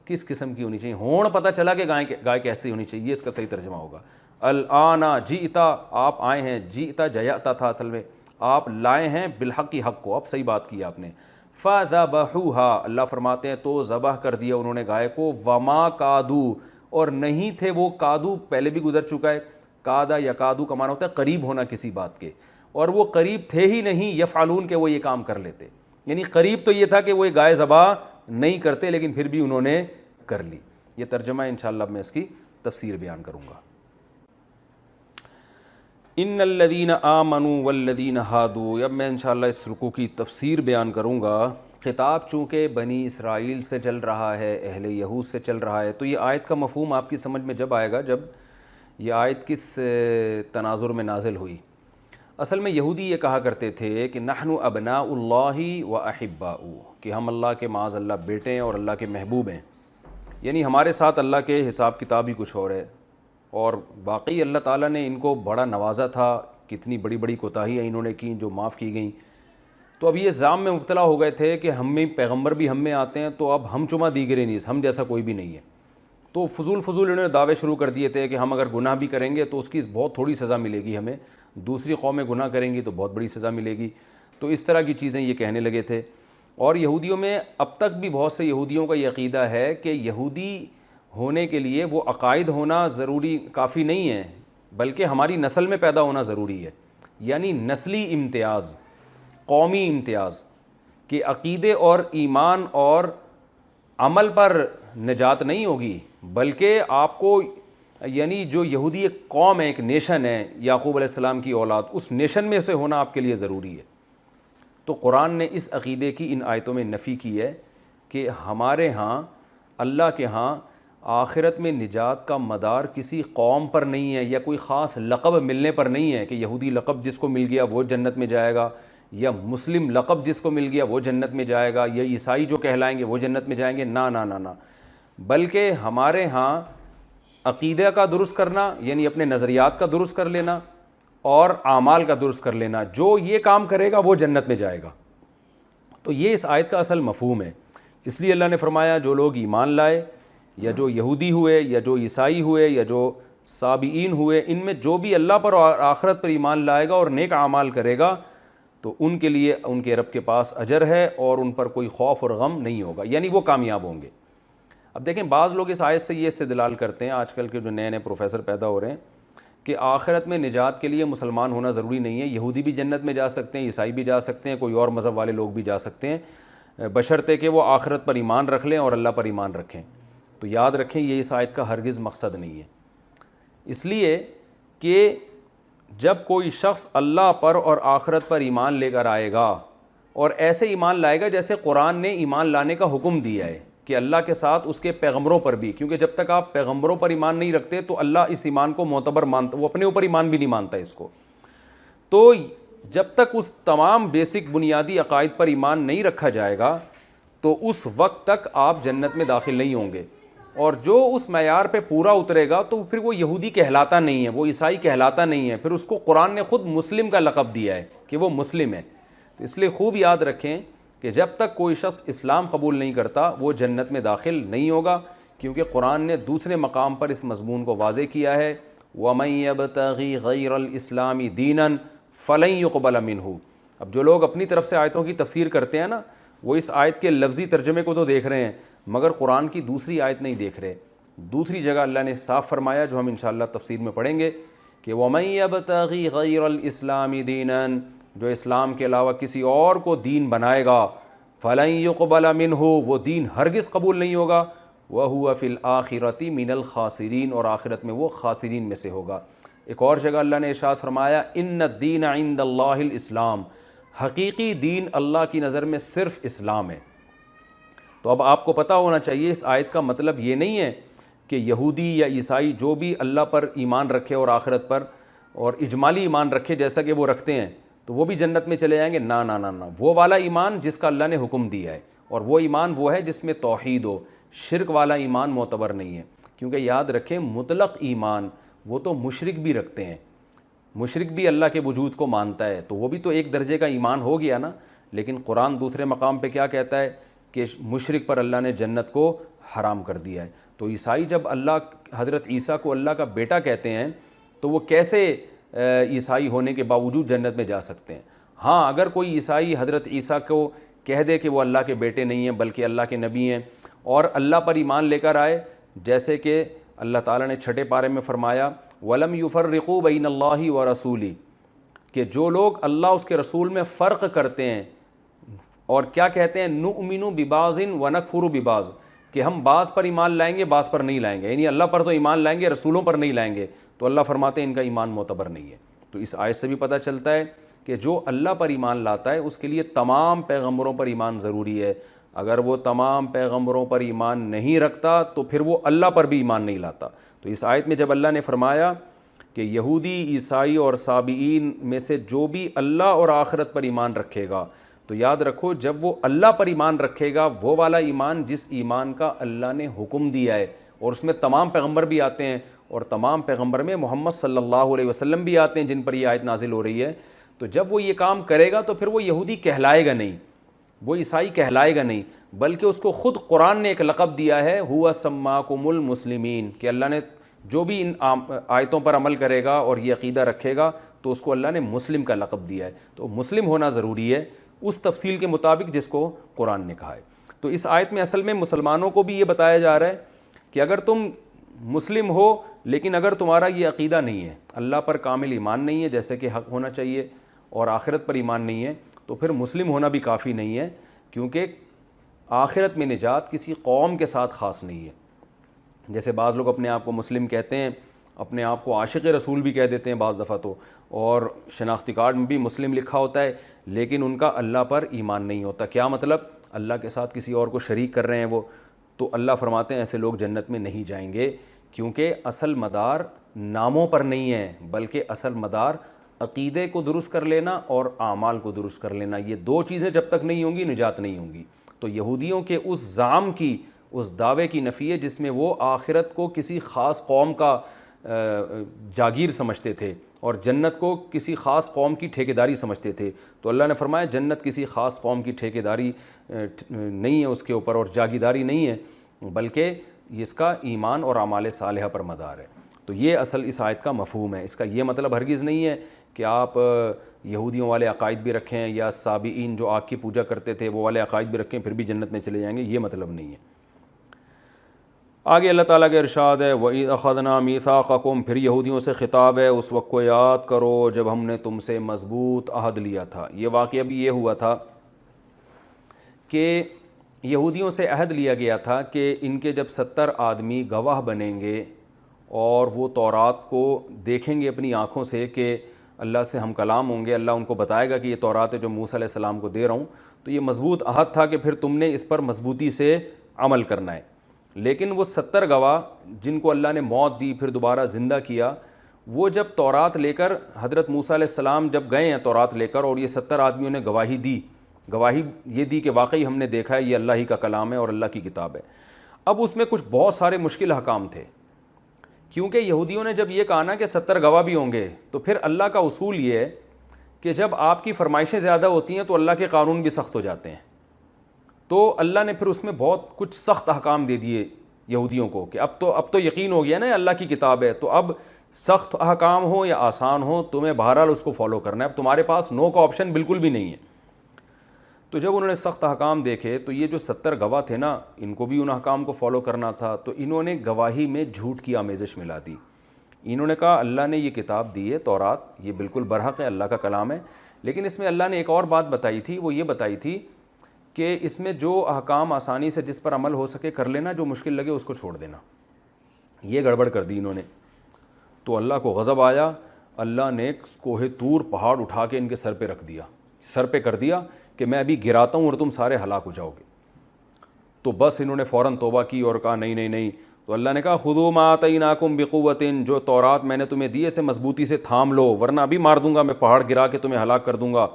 کس قسم کی ہونی چاہیے. ہون پتہ چلا کہ گائے کیسی ہونی چاہیے، اس کا صحیح ترجمہ ہوگا. الآن جیتا، آپ آئے ہیں، جیتا جیاتا تھا اصل میں، آپ لائے ہیں بالحق کی، حق کو، اب صحیح بات کی آپ نے. فذبحوها، اللہ فرماتے ہیں تو ذبح کر دیا انہوں نے گائے کو. وما کادو، اور نہیں تھے وہ، کادو پہلے بھی گزر چکا ہے. کادا یا کادو کا معنی ہوتا ہے قریب ہونا کسی بات کے، اور وہ قریب تھے ہی نہیں، یفعلون، کہ وہ یہ کام کر لیتے. یعنی قریب تو یہ تھا کہ وہ گائے ذبح نہیں کرتے، لیکن پھر بھی انہوں نے کر لی. یہ ترجمہ انشاءاللہ میں اس کی تفسیر بیان کروں گا. ان الذین آمنوا والذین ہادوا، اب میں انشاءاللہ اس رکوع کی تفسیر بیان کروں گا. خطاب چونکہ بنی اسرائیل سے چل رہا ہے، اہل یہود سے چل رہا ہے، تو یہ آیت کا مفہوم آپ کی سمجھ میں جب آئے گا جب یہ آیت کس تناظر میں نازل ہوئی. اصل میں یہودی یہ کہا کرتے تھے کہ نحن ابناء اللہ و احباؤہ، کہ ہم اللہ کے معاذ اللہ بیٹے ہیں اور اللہ کے محبوب ہیں. یعنی ہمارے ساتھ اللہ کے حساب کتاب ہی کچھ اور ہے. اور واقعی اللہ تعالیٰ نے ان کو بڑا نوازا تھا، کتنی بڑی بڑی کوتاہیاں انہوں نے کی جو معاف کی گئیں. تو اب یہ الزام میں مبتلا ہو گئے تھے کہ ہم میں پیغمبر بھی ہم میں آتے ہیں، تو اب ہم چما دیگرے نیز، ہم جیسا کوئی بھی نہیں ہے. تو فضول انہوں نے دعوے شروع کر دیے تھے کہ ہم اگر گناہ بھی کریں گے تو اس کی بہت تھوڑی سزا ملے گی ہمیں، دوسری قومیں گناہ کریں گی تو بہت بڑی سزا ملے گی. تو اس طرح کی چیزیں یہ کہنے لگے تھے. اور یہودیوں میں اب تک بھی بہت سے یہودیوں کا یہ عقیدہ ہے کہ یہودی ہونے کے لیے وہ عقائد ہونا ضروری کافی نہیں ہے، بلکہ ہماری نسل میں پیدا ہونا ضروری ہے. یعنی نسلی امتیاز، قومی امتیاز، کہ عقیدے اور ایمان اور عمل پر نجات نہیں ہوگی، بلکہ آپ کو یعنی جو یہودی ایک قوم ہے، ایک نیشن ہے، یعقوب علیہ السلام کی اولاد، اس نیشن میں سے ہونا آپ کے لیے ضروری ہے. تو قرآن نے اس عقیدے کی ان آیتوں میں نفی کی ہے کہ ہمارے ہاں، اللہ کے ہاں، آخرت میں نجات کا مدار کسی قوم پر نہیں ہے، یا کوئی خاص لقب ملنے پر نہیں ہے کہ یہودی لقب جس کو مل گیا وہ جنت میں جائے گا، یا مسلم لقب جس کو مل گیا وہ جنت میں جائے گا، یا عیسائی جو کہلائیں گے وہ جنت میں جائیں گے. نہ نہ نہ نہ، بلکہ ہمارے ہاں عقیدہ کا درست کرنا، یعنی اپنے نظریات کا درست کر لینا، اور اعمال کا درست کر لینا، جو یہ کام کرے گا وہ جنت میں جائے گا. تو یہ اس آیت کا اصل مفہوم ہے. اس لیے اللہ نے فرمایا جو لوگ ایمان لائے، یا جو یہودی ہوئے، یا جو عیسائی ہوئے، یا جو سابئین ہوئے، ان میں جو بھی اللہ پر اور آخرت پر ایمان لائے گا اور نیک اعمال کرے گا، تو ان کے لیے ان کے رب کے پاس اجر ہے اور ان پر کوئی خوف اور غم نہیں ہوگا، یعنی وہ کامیاب ہوں گے. اب دیکھیں، بعض لوگ اس آیت سے یہ استدلال کرتے ہیں، آج کل کے جو نئے نئے پروفیسر پیدا ہو رہے ہیں، کہ آخرت میں نجات کے لیے مسلمان ہونا ضروری نہیں ہے، یہودی بھی جنت میں جا سکتے ہیں، عیسائی بھی جا سکتے ہیں، کوئی اور مذہب والے لوگ بھی جا سکتے ہیں، بشرطے کہ وہ آخرت پر ایمان رکھ لیں اور اللہ پر ایمان رکھیں. تو یاد رکھیں، یہ اس آیت کا ہرگز مقصد نہیں ہے. اس لیے کہ جب کوئی شخص اللہ پر اور آخرت پر ایمان لے کر آئے گا، اور ایسے ایمان لائے گا جیسے قرآن نے ایمان لانے کا حکم دیا ہے کہ اللہ کے ساتھ اس کے پیغمبروں پر بھی، کیونکہ جب تک آپ پیغمبروں پر ایمان نہیں رکھتے تو اللہ اس ایمان کو معتبر مانتا، وہ اپنے اوپر ایمان بھی نہیں مانتا اس کو. تو جب تک اس تمام بیسک بنیادی عقائد پر ایمان نہیں رکھا جائے گا تو اس وقت تک آپ جنت میں داخل نہیں ہوں گے. اور جو اس معیار پہ پورا اترے گا تو پھر وہ یہودی کہلاتا نہیں ہے، وہ عیسائی کہلاتا نہیں ہے، پھر اس کو قرآن نے خود مسلم کا لقب دیا ہے کہ وہ مسلم ہے. تو اس لیے خوب یاد رکھیں کہ جب تک کوئی شخص اسلام قبول نہیں کرتا وہ جنت میں داخل نہیں ہوگا، کیونکہ قرآن نے دوسرے مقام پر اس مضمون کو واضح کیا ہے، وَمَن يَبْتَغِ غَيْرَ الْإِسْلَامِ دِينًا فَلَن يُقْبَلَ مِنْهُ. اب جو لوگ اپنی طرف سے آیتوں کی تفسیر کرتے ہیں نا، وہ اس آیت کے لفظی ترجمے کو تو دیکھ رہے ہیں مگر قرآن کی دوسری آیت نہیں دیکھ رہے. دوسری جگہ اللہ نے صاف فرمایا، جو ہم انشاءاللہ تفسیر میں پڑھیں گے، کہ وَمَن يَبْتَغِ غَيْرَ الْإِسْلَامِ دِينًا، جو اسلام کے علاوہ کسی اور کو دین بنائے گا، فَلَن يُقْبَلَ مِنْهُ، وہ دین ہرگز قبول نہیں ہوگا، وَهُوَ فِي الْآخِرَةِ مِنَ الْخَاسِرِينَ، اور آخرت میں وہ خاسرین میں سے ہوگا. ایک اور جگہ اللہ نے ارشاد فرمایا، إِنَّ الدِّينَ عِندَ اللَّهِ الْإِسْلَامِ، حقیقی دین اللہ کی نظر میں صرف اسلام ہے. تو اب آپ کو پتہ ہونا چاہیے اس آیت کا مطلب یہ نہیں ہے کہ یہودی یا عیسائی جو بھی اللہ پر ایمان رکھے اور آخرت پر اور اجمالی ایمان رکھے جیسا کہ وہ رکھتے ہیں تو وہ بھی جنت میں چلے جائیں گے. نہ نہ نہ نہ، وہ والا ایمان جس کا اللہ نے حکم دیا ہے، اور وہ ایمان وہ ہے جس میں توحید ہو. شرک والا ایمان معتبر نہیں ہے، کیونکہ یاد رکھیں مطلق ایمان وہ تو مشرک بھی رکھتے ہیں، مشرک بھی اللہ کے وجود کو مانتا ہے، تو وہ بھی تو ایک درجے کا ایمان ہو گیا نا. لیکن قرآن دوسرے مقام پہ کیا کہتا ہے کہ مشرک پر اللہ نے جنت کو حرام کر دیا ہے. تو عیسائی جب اللہ حضرت عیسیٰ کو اللہ کا بیٹا کہتے ہیں تو وہ کیسے عیسائی ہونے کے باوجود جنت میں جا سکتے ہیں؟ ہاں، اگر کوئی عیسائی حضرت عیسیٰ کو کہہ دے کہ وہ اللہ کے بیٹے نہیں ہیں بلکہ اللہ کے نبی ہیں، اور اللہ پر ایمان لے کر آئے، جیسے کہ اللہ تعالیٰ نے 6 پارے میں فرمایا، وَلَمْ يُفَرِّقُوا بَيْنَ اللَّهِ وَرَسُولِهِ، کہ جو لوگ اللہ اس کے رسول میں فرق کرتے ہیں اور کیا کہتے ہیں، نُؤْمِنُ بِبَعْضٍ وَنَكْفُرُ بِبَعْضٍ، کہ ہم بعض پر ایمان لائیں گے بعض پر نہیں لائیں گے، یعنی اللہ پر تو ایمان لائیں گے رسولوں پر نہیں لائیں گے، تو اللہ فرماتے ہیں ان کا ایمان معتبر نہیں ہے. تو اس آیت سے بھی پتہ چلتا ہے کہ جو اللہ پر ایمان لاتا ہے اس کے لیے تمام پیغمبروں پر ایمان ضروری ہے. اگر وہ تمام پیغمبروں پر ایمان نہیں رکھتا تو پھر وہ اللہ پر بھی ایمان نہیں لاتا. تو اس آیت میں جب اللہ نے فرمایا کہ یہودی، عیسائی اور سابئین میں سے جو بھی اللہ اور آخرت پر ایمان رکھے گا، تو یاد رکھو جب وہ اللہ پر ایمان رکھے گا، وہ والا ایمان جس ایمان کا اللہ نے حکم دیا ہے، اور اس میں تمام پیغمبر بھی آتے ہیں، اور تمام پیغمبر میں محمد صلی اللہ علیہ وسلم بھی آتے ہیں جن پر یہ آیت نازل ہو رہی ہے، تو جب وہ یہ کام کرے گا تو پھر وہ یہودی کہلائے گا نہیں، وہ عیسائی کہلائے گا نہیں، بلکہ اس کو خود قرآن نے ایک لقب دیا ہے، ہوا سماکم المسلمین، کہ اللہ نے جو بھی ان آیتوں پر عمل کرے گا اور یہ عقیدہ رکھے گا تو اس کو اللہ نے مسلم کا لقب دیا ہے۔ تو مسلم ہونا ضروری ہے اس تفصیل کے مطابق جس کو قرآن نے کہا ہے۔ تو اس آیت میں اصل میں مسلمانوں کو بھی یہ بتایا جا رہا ہے کہ اگر تم مسلم ہو لیکن اگر تمہارا یہ عقیدہ نہیں ہے، اللہ پر کامل ایمان نہیں ہے جیسے کہ حق ہونا چاہیے، اور آخرت پر ایمان نہیں ہے، تو پھر مسلم ہونا بھی کافی نہیں ہے، کیونکہ آخرت میں نجات کسی قوم کے ساتھ خاص نہیں ہے۔ جیسے بعض لوگ اپنے آپ کو مسلم کہتے ہیں، اپنے آپ کو عاشق رسول بھی کہہ دیتے ہیں بعض دفعہ تو، اور شناختی کارڈ میں بھی مسلم لکھا ہوتا ہے، لیکن ان کا اللہ پر ایمان نہیں ہوتا۔ کیا مطلب؟ اللہ کے ساتھ کسی اور کو شریک کر رہے ہیں وہ، تو اللہ فرماتے ہیں ایسے لوگ جنت میں نہیں جائیں گے، کیونکہ اصل مدار ناموں پر نہیں ہے، بلکہ اصل مدار عقیدے کو درست کر لینا اور اعمال کو درست کر لینا، یہ دو چیزیں جب تک نہیں ہوں گی نجات نہیں ہوں گی۔ تو یہودیوں کے اس زعم کی، اس دعوے کی نفی ہے جس میں وہ آخرت کو کسی خاص قوم کا جاگیر سمجھتے تھے اور جنت کو کسی خاص قوم کی ٹھیکیداری سمجھتے تھے، تو اللہ نے فرمایا جنت کسی خاص قوم کی ٹھیکیداری نہیں ہے اس کے اوپر اور جاگیرداری نہیں ہے، بلکہ اس کا ایمان اور اعمال صالحہ پر مدار ہے۔ تو یہ اصل اس آیت کا مفہوم ہے۔ اس کا یہ مطلب ہرگز نہیں ہے کہ آپ یہودیوں والے عقائد بھی رکھیں یا سابئین جو آگ کی پوجا کرتے تھے وہ والے عقائد بھی رکھیں پھر بھی جنت میں چلے جائیں گے، یہ مطلب نہیں ہے۔ آگے اللہ تعالیٰ کا ارشاد ہے وَإِذْ أَخَذْنَا مِيثَاقَكُمْ، پھر یہودیوں سے خطاب ہے اس وقت کو یاد کرو جب ہم نے تم سے مضبوط عہد لیا تھا۔ یہ واقعہ بھی یہ ہوا تھا کہ یہودیوں سے عہد لیا گیا تھا کہ ان کے جب 70 آدمی گواہ بنیں گے اور وہ تورات کو دیکھیں گے اپنی آنکھوں سے کہ اللہ سے ہم کلام ہوں گے، اللہ ان کو بتائے گا کہ یہ تورات ہے جو موسیٰ علیہ السلام کو دے رہا ہوں، تو یہ مضبوط عہد تھا کہ پھر تم نے اس پر مضبوطی سے عمل کرنا ہے۔ لیکن وہ 70 گواہ جن کو اللہ نے موت دی پھر دوبارہ زندہ کیا، وہ جب تورات لے کر حضرت موسیٰ علیہ السلام جب گئے ہیں تورات لے کر اور یہ 70 آدمیوں نے گواہی دی، گواہی یہ دی کہ واقعی ہم نے دیکھا ہے یہ اللہ ہی کا کلام ہے اور اللہ کی کتاب ہے۔ اب اس میں کچھ بہت سارے مشکل احکام تھے، کیونکہ یہودیوں نے جب یہ کہا نا کہ 70 گواہ بھی ہوں گے، تو پھر اللہ کا اصول یہ ہے کہ جب آپ کی فرمائشیں زیادہ ہوتی ہیں تو اللہ کے قانون بھی سخت ہو جاتے ہیں۔ تو اللہ نے پھر اس میں بہت کچھ سخت احکام دے دیے یہودیوں کو کہ اب تو یقین ہو گیا نا اللہ کی کتاب ہے، تو اب سخت احکام ہو یا آسان ہو تمہیں بہرحال اس کو فالو کرنا ہے، اب تمہارے پاس نو کا آپشن بالکل بھی نہیں ہے۔ تو جب انہوں نے سخت احکام دیکھے تو یہ جو 70 گواہ تھے نا ان کو بھی ان احکام کو فالو کرنا تھا، تو انہوں نے گواہی میں جھوٹ کی آمیزش ملا دی۔ انہوں نے کہا اللہ نے یہ کتاب دی ہے تورات، یہ بالکل برحق ہے، اللہ کا کلام ہے، لیکن اس میں اللہ نے ایک اور بات بتائی تھی، وہ یہ بتائی تھی کہ اس میں جو احکام آسانی سے جس پر عمل ہو سکے کر لینا، جو مشکل لگے اس کو چھوڑ دینا۔ یہ گڑبڑ کر دی انہوں نے، تو اللہ کو غضب آیا، اللہ نے کوہ طور پہاڑ اٹھا کے ان کے سر پہ رکھ دیا، سر پہ کر دیا کہ میں ابھی گراتا ہوں اور تم سارے ہلاک ہو جاؤ گے۔ تو بس انہوں نے فوراً توبہ کی اور کہا نہیں نہیں نہیں، تو اللہ نے کہا خذوا ما آتیناکم بقوۃ، جو تورات میں نے تمہیں دی اسے مضبوطی سے تھام لو ورنہ ابھی مار دوں گا میں، پہاڑ گرا کے تمہیں ہلاک کر دوں گا۔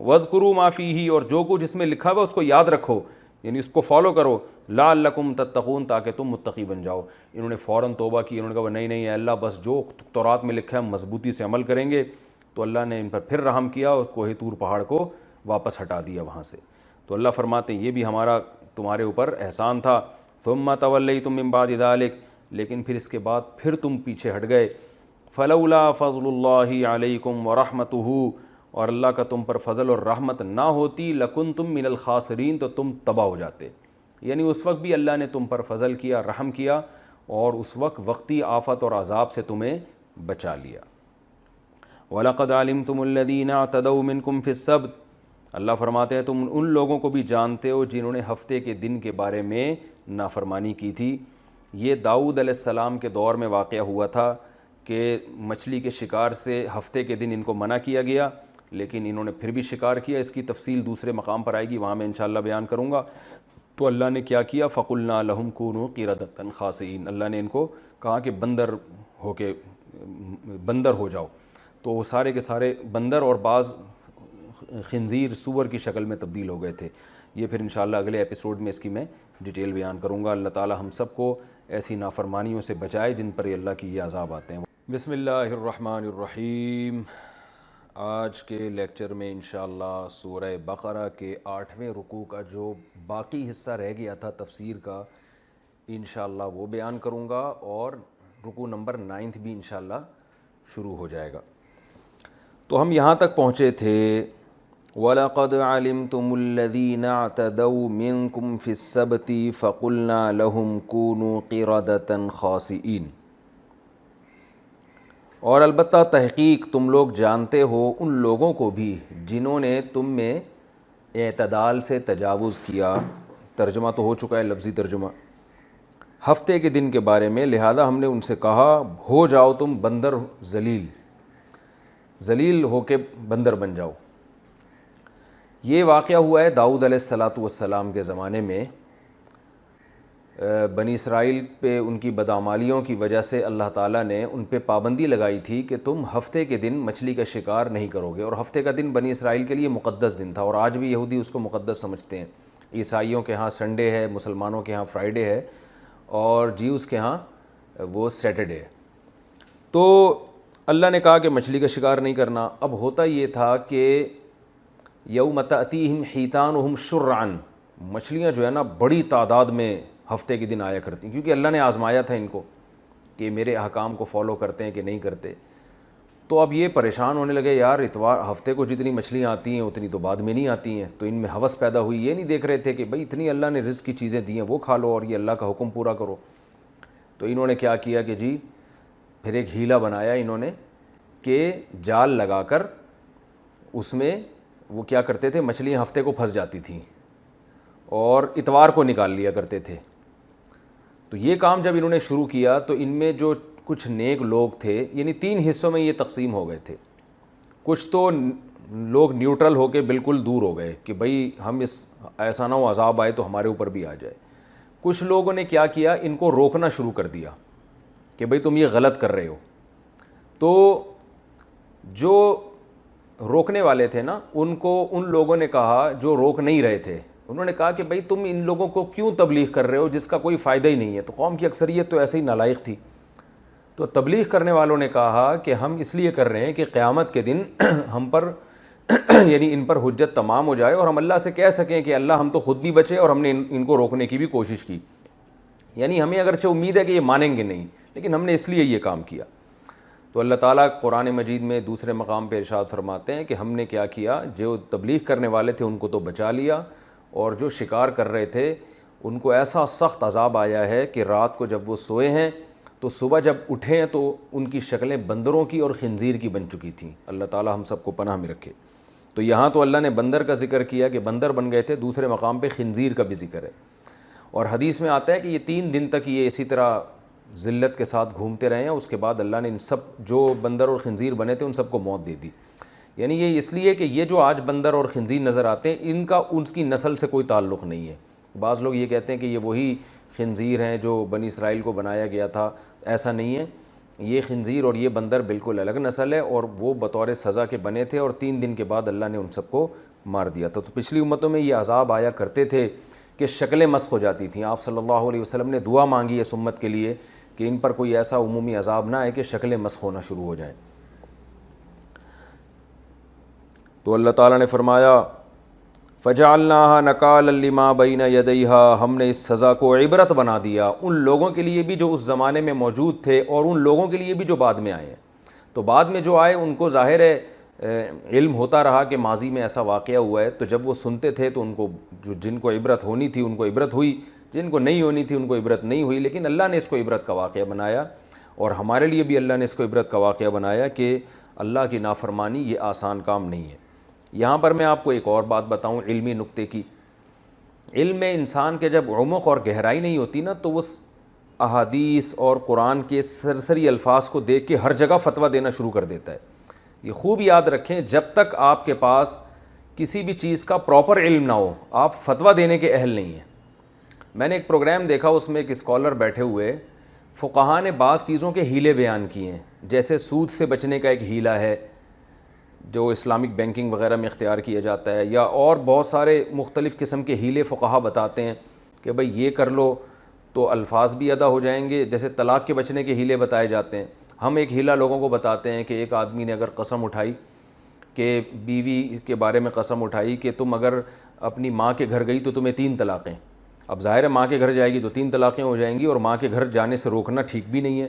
واذکروا ما فیہ، اور جو کچھ اس میں لکھا ہوا اس کو یاد رکھو، یعنی اس کو فالو کرو، لعلکم تتقون، تاکہ تم متقی بن جاؤ۔ انہوں نے فوراً توبہ کی، انہوں نے کہا نہیں نہیں اے اللہ بس جو تورات میں لکھا ہے ہم مضبوطی سے عمل کریں گے۔ تو اللہ نے ان پر پھر رحم کیا اور کوہ طور پہاڑ کو واپس ہٹا دیا وہاں سے۔ تو اللہ فرماتے ہیں یہ بھی ہمارا تمہارے اوپر احسان تھا۔ ثم تولیتم من بعد ذلک، لیکن پھر اس کے بعد پھر تم پیچھے ہٹ گئے۔ فلولا فضل اللہ علیکم ورحمتہ، اور اللہ کا تم پر فضل اور رحمت نہ ہوتی لکنتم من الخاسرین، تو تم تباہ ہو جاتے۔ یعنی اس وقت بھی اللہ نے تم پر فضل کیا، رحم کیا، اور اس وقت وقتی آفت اور عذاب سے تمہیں بچا لیا۔ وَلَقَدْ عَلِمْتُمُ الَّذِينَ اعْتَدَوْا مِنْكُمْ فِي السَّبْتِ، اللہ فرماتے ہیں تم ان لوگوں کو بھی جانتے ہو جنہوں نے ہفتے کے دن کے بارے میں نافرمانی کی تھی۔ یہ داؤد علیہ السلام کے دور میں واقعہ ہوا تھا کہ مچھلی کے شکار سے ہفتے کے دن ان کو منع کیا گیا، لیکن انہوں نے پھر بھی شکار کیا۔ اس کی تفصیل دوسرے مقام پر آئے گی، وہاں میں انشاءاللہ بیان کروں گا۔ تو اللہ نے کیا کیا، فَقُلْنَا لَهُمْ كُونُوا قِرَدَةً خَاسِئِينَ، اللہ نے ان کو کہا کہ بندر ہو جاؤ، تو وہ سارے کے سارے بندر اور بعض خنزیر سور کی شکل میں تبدیل ہو گئے تھے۔ یہ پھر انشاءاللہ اگلے ایپیسوڈ میں اس کی میں ڈیٹیل بیان کروں گا۔ اللہ تعالی ہم سب کو ایسی نافرمانیوں سے بچائے جن پر اللہ کی یہ عذاب آتے ہیں۔ بسم اللہ الرحمن الرحیم۔ آج کے لیکچر میں انشاءاللہ سورہ بقرہ کے 8ویں رکوع کا جو باقی حصہ رہ گیا تھا تفسیر کا انشاءاللہ وہ بیان کروں گا، اور رکوع نمبر 9 بھی انشاءاللہ شروع ہو جائے گا۔ تو ہم یہاں تک پہنچے تھے وَلَقَدْ عَلِمْتُمُ الَّذِينَ اعْتَدَوْا مِنْكُمْ فِي السَّبْتِ فَقُلْنَا لَهُمْ كُونُوا قِرَدَةً خَاسِئِينَ، اور البتہ تحقیق تم لوگ جانتے ہو ان لوگوں کو بھی جنہوں نے تم میں اعتدال سے تجاوز کیا۔ ترجمہ تو ہو چکا ہے، لفظی ترجمہ، ہفتے کے دن کے بارے میں، لہذا ہم نے ان سے کہا ہو جاؤ تم بندر ذلیل ہو کے بندر بن جاؤ۔ یہ واقعہ ہوا ہے داؤد علیہ السلام کے زمانے میں۔ بنی اسرائیل پہ ان کی بدعمالیوں کی وجہ سے اللہ تعالیٰ نے ان پہ پابندی لگائی تھی کہ تم ہفتے کے دن مچھلی کا شکار نہیں کرو گے، اور ہفتے کا دن بنی اسرائیل کے لیے مقدس دن تھا، اور آج بھی یہودی اس کو مقدس سمجھتے ہیں۔ عیسائیوں کے ہاں سنڈے ہے، مسلمانوں کے ہاں فرائیڈے ہے، اور جیوز کے ہاں وہ سیٹرڈے ہے۔ تو اللہ نے کہا کہ مچھلی کا شکار نہیں کرنا۔ اب ہوتا یہ تھا کہ یوم تأتیہم حیتانہم شرعاً، مچھلیاں جو ہے نا بڑی تعداد میں ہفتے کے دن آیا کرتی، کیونکہ اللہ نے آزمایا تھا ان کو کہ میرے احکام کو فالو کرتے ہیں کہ نہیں کرتے۔ تو اب یہ پریشان ہونے لگے، یار اتوار ہفتے کو جتنی مچھلیاں آتی ہیں اتنی تو بعد میں نہیں آتی ہیں۔ تو ان میں ہوس پیدا ہوئی، یہ نہیں دیکھ رہے تھے کہ بھئی اتنی اللہ نے رزق کی چیزیں دی ہیں وہ کھا لو اور یہ اللہ کا حکم پورا کرو۔ تو انہوں نے کیا کیا کہ جی پھر ایک ہیلا بنایا انہوں نے کہ جال لگا کر اس میں وہ کیا کرتے تھے، مچھلیاں ہفتے کو پھنس جاتی تھیں اور اتوار کو نکال لیا کرتے تھے۔ تو یہ کام جب انہوں نے شروع کیا تو ان میں جو کچھ نیک لوگ تھے، یعنی 3 حصوں میں یہ تقسیم ہو گئے تھے۔ کچھ تو لوگ نیوٹرل ہو کے بالکل دور ہو گئے کہ بھئی ہم ایسا نہ ہو عذاب آئے تو ہمارے اوپر بھی آ جائے۔ کچھ لوگوں نے کیا کیا، ان کو روکنا شروع کر دیا کہ بھئی تم یہ غلط کر رہے ہو۔ تو جو روکنے والے تھے نا ان لوگوں نے کہا، جو روک نہیں رہے تھے انہوں نے کہا کہ بھئی تم ان لوگوں کو کیوں تبلیغ کر رہے ہو جس کا کوئی فائدہ ہی نہیں ہے۔ تو قوم کی اکثریت تو ایسے ہی نالائق تھی۔ تو تبلیغ کرنے والوں نے کہا کہ ہم اس لیے کر رہے ہیں کہ قیامت کے دن ہم پر یعنی ان پر حجت تمام ہو جائے اور ہم اللہ سے کہہ سکیں کہ اللہ ہم تو خود بھی بچے اور ہم نے ان کو روکنے کی بھی کوشش کی۔ یعنی ہمیں اگرچہ امید ہے کہ یہ مانیں گے نہیں، لیکن ہم نے اس لیے یہ کام کیا۔ تو اللہ تعالیٰ قرآن مجید میں دوسرے مقام پہ ارشاد فرماتے ہیں کہ ہم نے کیا کیا، جو تبلیغ کرنے والے تھے ان کو تو بچا لیا، اور جو شکار کر رہے تھے ان کو ایسا سخت عذاب آیا ہے کہ رات کو جب وہ سوئے ہیں تو صبح جب اٹھے ہیں تو ان کی شکلیں بندروں کی اور خنزیر کی بن چکی تھیں۔ اللہ تعالیٰ ہم سب کو پناہ میں رکھے۔ تو یہاں تو اللہ نے بندر کا ذکر کیا کہ بندر بن گئے تھے، دوسرے مقام پہ خنزیر کا بھی ذکر ہے، اور حدیث میں آتا ہے کہ یہ 3 دن تک یہ اسی طرح ذلت کے ساتھ گھومتے رہے ہیں۔ اس کے بعد اللہ نے ان سب جو بندر اور خنزیر بنے تھے ان سب کو موت دے دی۔ یعنی یہ اس لیے کہ یہ جو آج بندر اور خنزیر نظر آتے ہیں ان کی نسل سے کوئی تعلق نہیں ہے۔ بعض لوگ یہ کہتے ہیں کہ یہ وہی خنزیر ہیں جو بنی اسرائیل کو بنایا گیا تھا، ایسا نہیں ہے۔ یہ خنزیر اور یہ بندر بالکل الگ نسل ہے، اور وہ بطور سزا کے بنے تھے، اور 3 دن کے بعد اللہ نے ان سب کو مار دیا تھا۔ تو پچھلی امتوں میں یہ عذاب آیا کرتے تھے کہ شکلیں مسخ ہو جاتی تھیں۔ آپ صلی اللہ علیہ وسلم نے دعا مانگی ہے اس امت کے لیے کہ ان پر کوئی ایسا عمومی عذاب نہ آئے کہ شکلیں مسخ ہونا شروع ہو جائیں۔ تو اللہ تعالیٰ نے فرمایا فَجَعَلْنَاهَا نَكَالًا لِمَا بَيْنَ يَدَيْهَا، ہم نے اس سزا کو عبرت بنا دیا ان لوگوں کے لیے بھی جو اس زمانے میں موجود تھے اور ان لوگوں کے لیے بھی جو بعد میں آئے ہیں۔ تو بعد میں جو آئے ان کو ظاہر ہے علم ہوتا رہا کہ ماضی میں ایسا واقعہ ہوا ہے، تو جب وہ سنتے تھے تو ان کو جن کو عبرت ہونی تھی ان کو عبرت ہوئی، جن کو نہیں ہونی تھی ان کو عبرت نہیں ہوئی۔ لیکن اللہ نے اس کو عبرت کا واقعہ بنایا، اور ہمارے لیے بھی اللہ نے اس کو عبرت کا واقعہ بنایا کہ اللہ کی نافرمانی یہ آسان کام نہیں ہے۔ یہاں پر میں آپ کو ایک اور بات بتاؤں علمی نکتے کی۔ علم میں انسان کے جب عمق اور گہرائی نہیں ہوتی نا تو وہ احادیث اور قرآن کے سرسری الفاظ کو دیکھ کے ہر جگہ فتویٰ دینا شروع کر دیتا ہے۔ یہ خوب یاد رکھیں، جب تک آپ کے پاس کسی بھی چیز کا پراپر علم نہ ہو آپ فتویٰ دینے کے اہل نہیں ہیں۔ میں نے ایک پروگرام دیکھا، اس میں ایک اسکالر بیٹھے ہوئے، فقہا نے بعض چیزوں کے ہیلے بیان کیے ہیں، جیسے سود سے بچنے کا ایک ہیلا ہے، جو اسلامک بینکنگ وغیرہ میں اختیار کیا جاتا ہے، یا اور بہت سارے مختلف قسم کے ہیلے فقہا بتاتے ہیں کہ بھئی یہ کر لو تو الفاظ بھی ادا ہو جائیں گے، جیسے طلاق کے بچنے کے ہیلے بتائے جاتے ہیں۔ ہم ایک ہیلہ لوگوں کو بتاتے ہیں کہ ایک آدمی نے اگر قسم اٹھائی کہ بیوی کے بارے میں قسم اٹھائی کہ تم اگر اپنی ماں کے گھر گئی تو تمہیں 3 طلاقیں، اب ظاہر ہے ماں کے گھر جائے گی تو 3 طلاقیں ہو جائیں گی، اور ماں کے گھر جانے سے روکنا ٹھیک بھی نہیں ہے،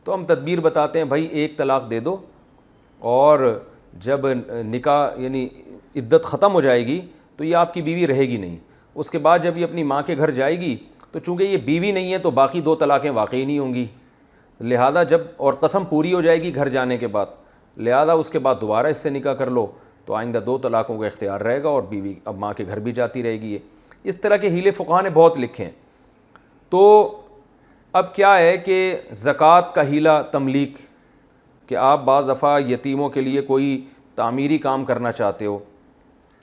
تو ہم تدبیر بتاتے ہیں بھائی 1 طلاق دے دو، اور جب نکاح یعنی عدت ختم ہو جائے گی تو یہ آپ کی بیوی رہے گی نہیں، اس کے بعد جب یہ اپنی ماں کے گھر جائے گی تو چونکہ یہ بیوی نہیں ہے تو باقی 2 طلاقیں واقعی نہیں ہوں گی، لہذا جب اور قسم پوری ہو جائے گی گھر جانے کے بعد، لہذا اس کے بعد دوبارہ اس سے نکاح کر لو تو آئندہ 2 طلاقوں کا اختیار رہے گا، اور بیوی اب ماں کے گھر بھی جاتی رہے گی۔ اس طرح کے ہیلے فقہا نے بہت لکھے ہیں۔ تو اب کیا ہے کہ زکوٰۃ کا ہیلہ تملیک، کہ آپ بعض دفعہ یتیموں کے لیے کوئی تعمیری کام کرنا چاہتے ہو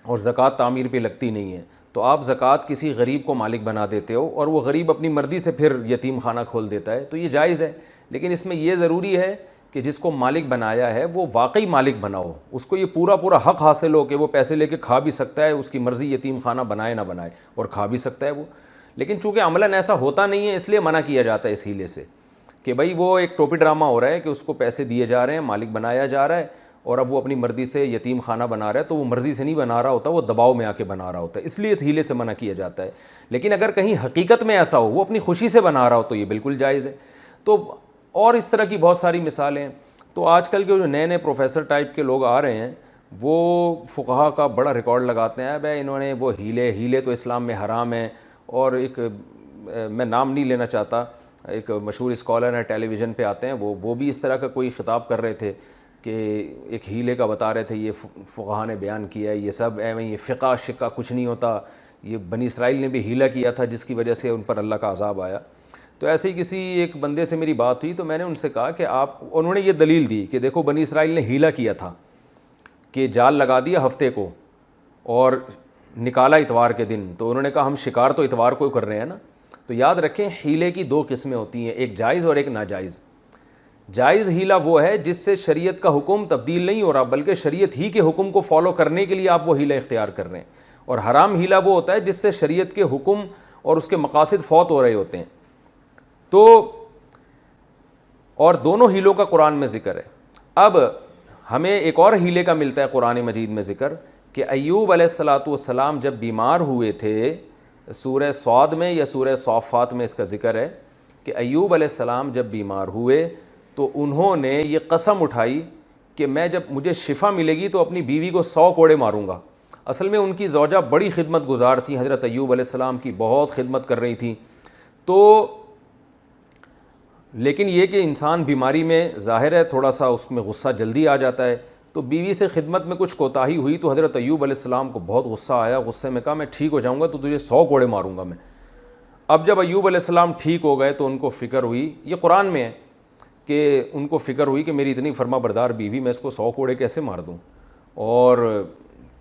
اور زکوٰۃ تعمیر پہ لگتی نہیں ہے، تو آپ زکوٰۃ کسی غریب کو مالک بنا دیتے ہو، اور وہ غریب اپنی مرضی سے پھر یتیم خانہ کھول دیتا ہے، تو یہ جائز ہے، لیکن اس میں یہ ضروری ہے کہ جس کو مالک بنایا ہے وہ واقعی مالک بناؤ، اس کو یہ پورا حق حاصل ہو کہ وہ پیسے لے کے کھا بھی سکتا ہے، اس کی مرضی یتیم خانہ بنائے نہ بنائے، اور کھا بھی سکتا ہے وہ، لیکن چونکہ عملاً ایسا ہوتا نہیں ہے اس لیے منع کیا جاتا ہے اس ہیلے سے، کہ بھائی وہ ایک ٹوپی ڈرامہ ہو رہا ہے کہ اس کو پیسے دیے جا رہے ہیں، مالک بنایا جا رہا ہے، اور اب وہ اپنی مرضی سے یتیم خانہ بنا رہا ہے، تو وہ مرضی سے نہیں بنا رہا ہوتا، وہ دباؤ میں آ کے بنا رہا ہوتا ہے، اس لیے اس ہیلے سے منع کیا جاتا ہے۔ لیکن اگر کہیں حقیقت میں ایسا ہو، وہ اپنی خوشی سے بنا رہا ہو، تو یہ بالکل جائز ہے۔ تو اور اس طرح کی بہت ساری مثالیں ہیں۔ تو آج کل کے جو نئے نئے پروفیسر ٹائپ کے لوگ آ رہے ہیں، وہ فقہا کا بڑا ریکارڈ لگاتے ہیں، بھائی انہوں نے وہ ہیلے تو اسلام میں حرام ہیں، اور ایک میں نام نہیں لینا چاہتا، ایک مشہور اسکالر ہیں، ٹیلی ویژن پہ آتے ہیں، وہ بھی اس طرح کا کوئی خطاب کر رہے تھے کہ ایک ہیلے کا بتا رہے تھے، یہ فقہا نے بیان کیا ہے، یہ سب یہ فقہ شقہ کچھ نہیں ہوتا، یہ بنی اسرائیل نے بھی ہیلہ کیا تھا جس کی وجہ سے ان پر اللہ کا عذاب آیا۔ تو ایسے ہی کسی ایک بندے سے میری بات ہوئی، تو میں نے ان سے کہا کہ انہوں نے یہ دلیل دی کہ دیکھو بنی اسرائیل نے ہیلہ کیا تھا کہ جال لگا دیا ہفتے کو اور نکالا اتوار کے دن، تو انہوں نے کہا ہم شکار تو اتوار کو کر رہے ہیں نا۔ تو یاد رکھیں ہیلے کی 2 قسمیں ہوتی ہیں، ایک جائز اور ایک ناجائز۔ جائز ہیلہ وہ ہے جس سے شریعت کا حکم تبدیل نہیں ہو رہا، بلکہ شریعت ہی کے حکم کو فالو کرنے کے لیے آپ وہ ہیلہ اختیار کر رہے ہیں، اور حرام ہیلہ وہ ہوتا ہے جس سے شریعت کے حکم اور اس کے مقاصد فوت ہو رہے ہوتے ہیں۔ تو اور دونوں ہیلوں کا قرآن میں ذکر ہے۔ اب ہمیں ایک اور ہیلے کا ملتا ہے قرآن مجید میں ذکر، کہ ایوب علیہ السلام جب بیمار ہوئے تھے، سورہ صاد میں یا سورہ صافات میں اس کا ذکر ہے کہ ایوب علیہ السلام جب بیمار ہوئے تو انہوں نے یہ قسم اٹھائی کہ میں جب مجھے شفا ملے گی تو اپنی بیوی کو 100 کوڑے ماروں گا۔ اصل میں ان کی زوجہ بڑی خدمت گزار تھیں، حضرت ایوب علیہ السلام کی بہت خدمت کر رہی تھیں، تو لیکن یہ کہ انسان بیماری میں ظاہر ہے تھوڑا سا اس میں غصہ جلدی آ جاتا ہے، تو بیوی سے خدمت میں کچھ کوتاہی ہوئی تو حضرت ایوب علیہ السلام کو بہت غصہ آیا، غصے میں کہا میں ٹھیک ہو جاؤں گا تو تجھے 100 کوڑے ماروں گا میں۔ اب جب ایوب علیہ السلام ٹھیک ہو گئے تو ان کو فکر ہوئی، یہ قرآن میں ہے کہ ان کو فکر ہوئی کہ میری اتنی فرما بردار بیوی، میں اس کو 100 کوڑے کیسے مار دوں، اور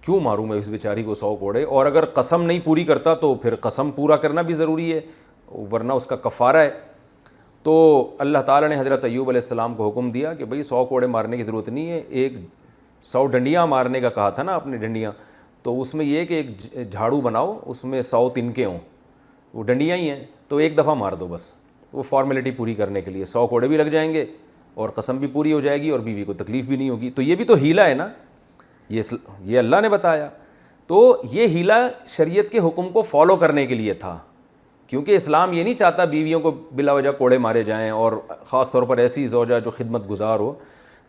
کیوں ماروں میں اس بیچاری کو 100 کوڑے، اور اگر قسم نہیں پوری کرتا تو پھر قسم پورا کرنا بھی ضروری ہے ورنہ اس کا کفارہ ہے۔ تو اللہ تعالیٰ نے حضرت ایوب علیہ السلام کو حکم دیا کہ بھئی 100 کوڑے مارنے کی ضرورت نہیں ہے، 100 ڈنڈیاں مارنے کا کہا تھا نا اپنے ڈنڈیاں، تو اس میں یہ کہ ایک جھاڑو بناؤ، اس میں 100 تنکے ہوں، وہ ڈنڈیاں ہی ہیں، تو ایک دفعہ مار دو بس، وہ فارمیلٹی پوری کرنے کے لیے 100 کوڑے بھی لگ جائیں گے اور قسم بھی پوری ہو جائے گی اور بیوی کو تکلیف بھی نہیں ہوگی۔ تو یہ بھی تو ہیلہ ہے نا، یہ اللہ نے بتایا۔ تو یہ ہیلہ شریعت کے حکم کو فالو کرنے کے لیے تھا، کیونکہ اسلام یہ نہیں چاہتا بیویوں کو بلا وجہ کوڑے مارے جائیں، اور خاص طور پر ایسی زوجہ جو خدمت گزار ہو۔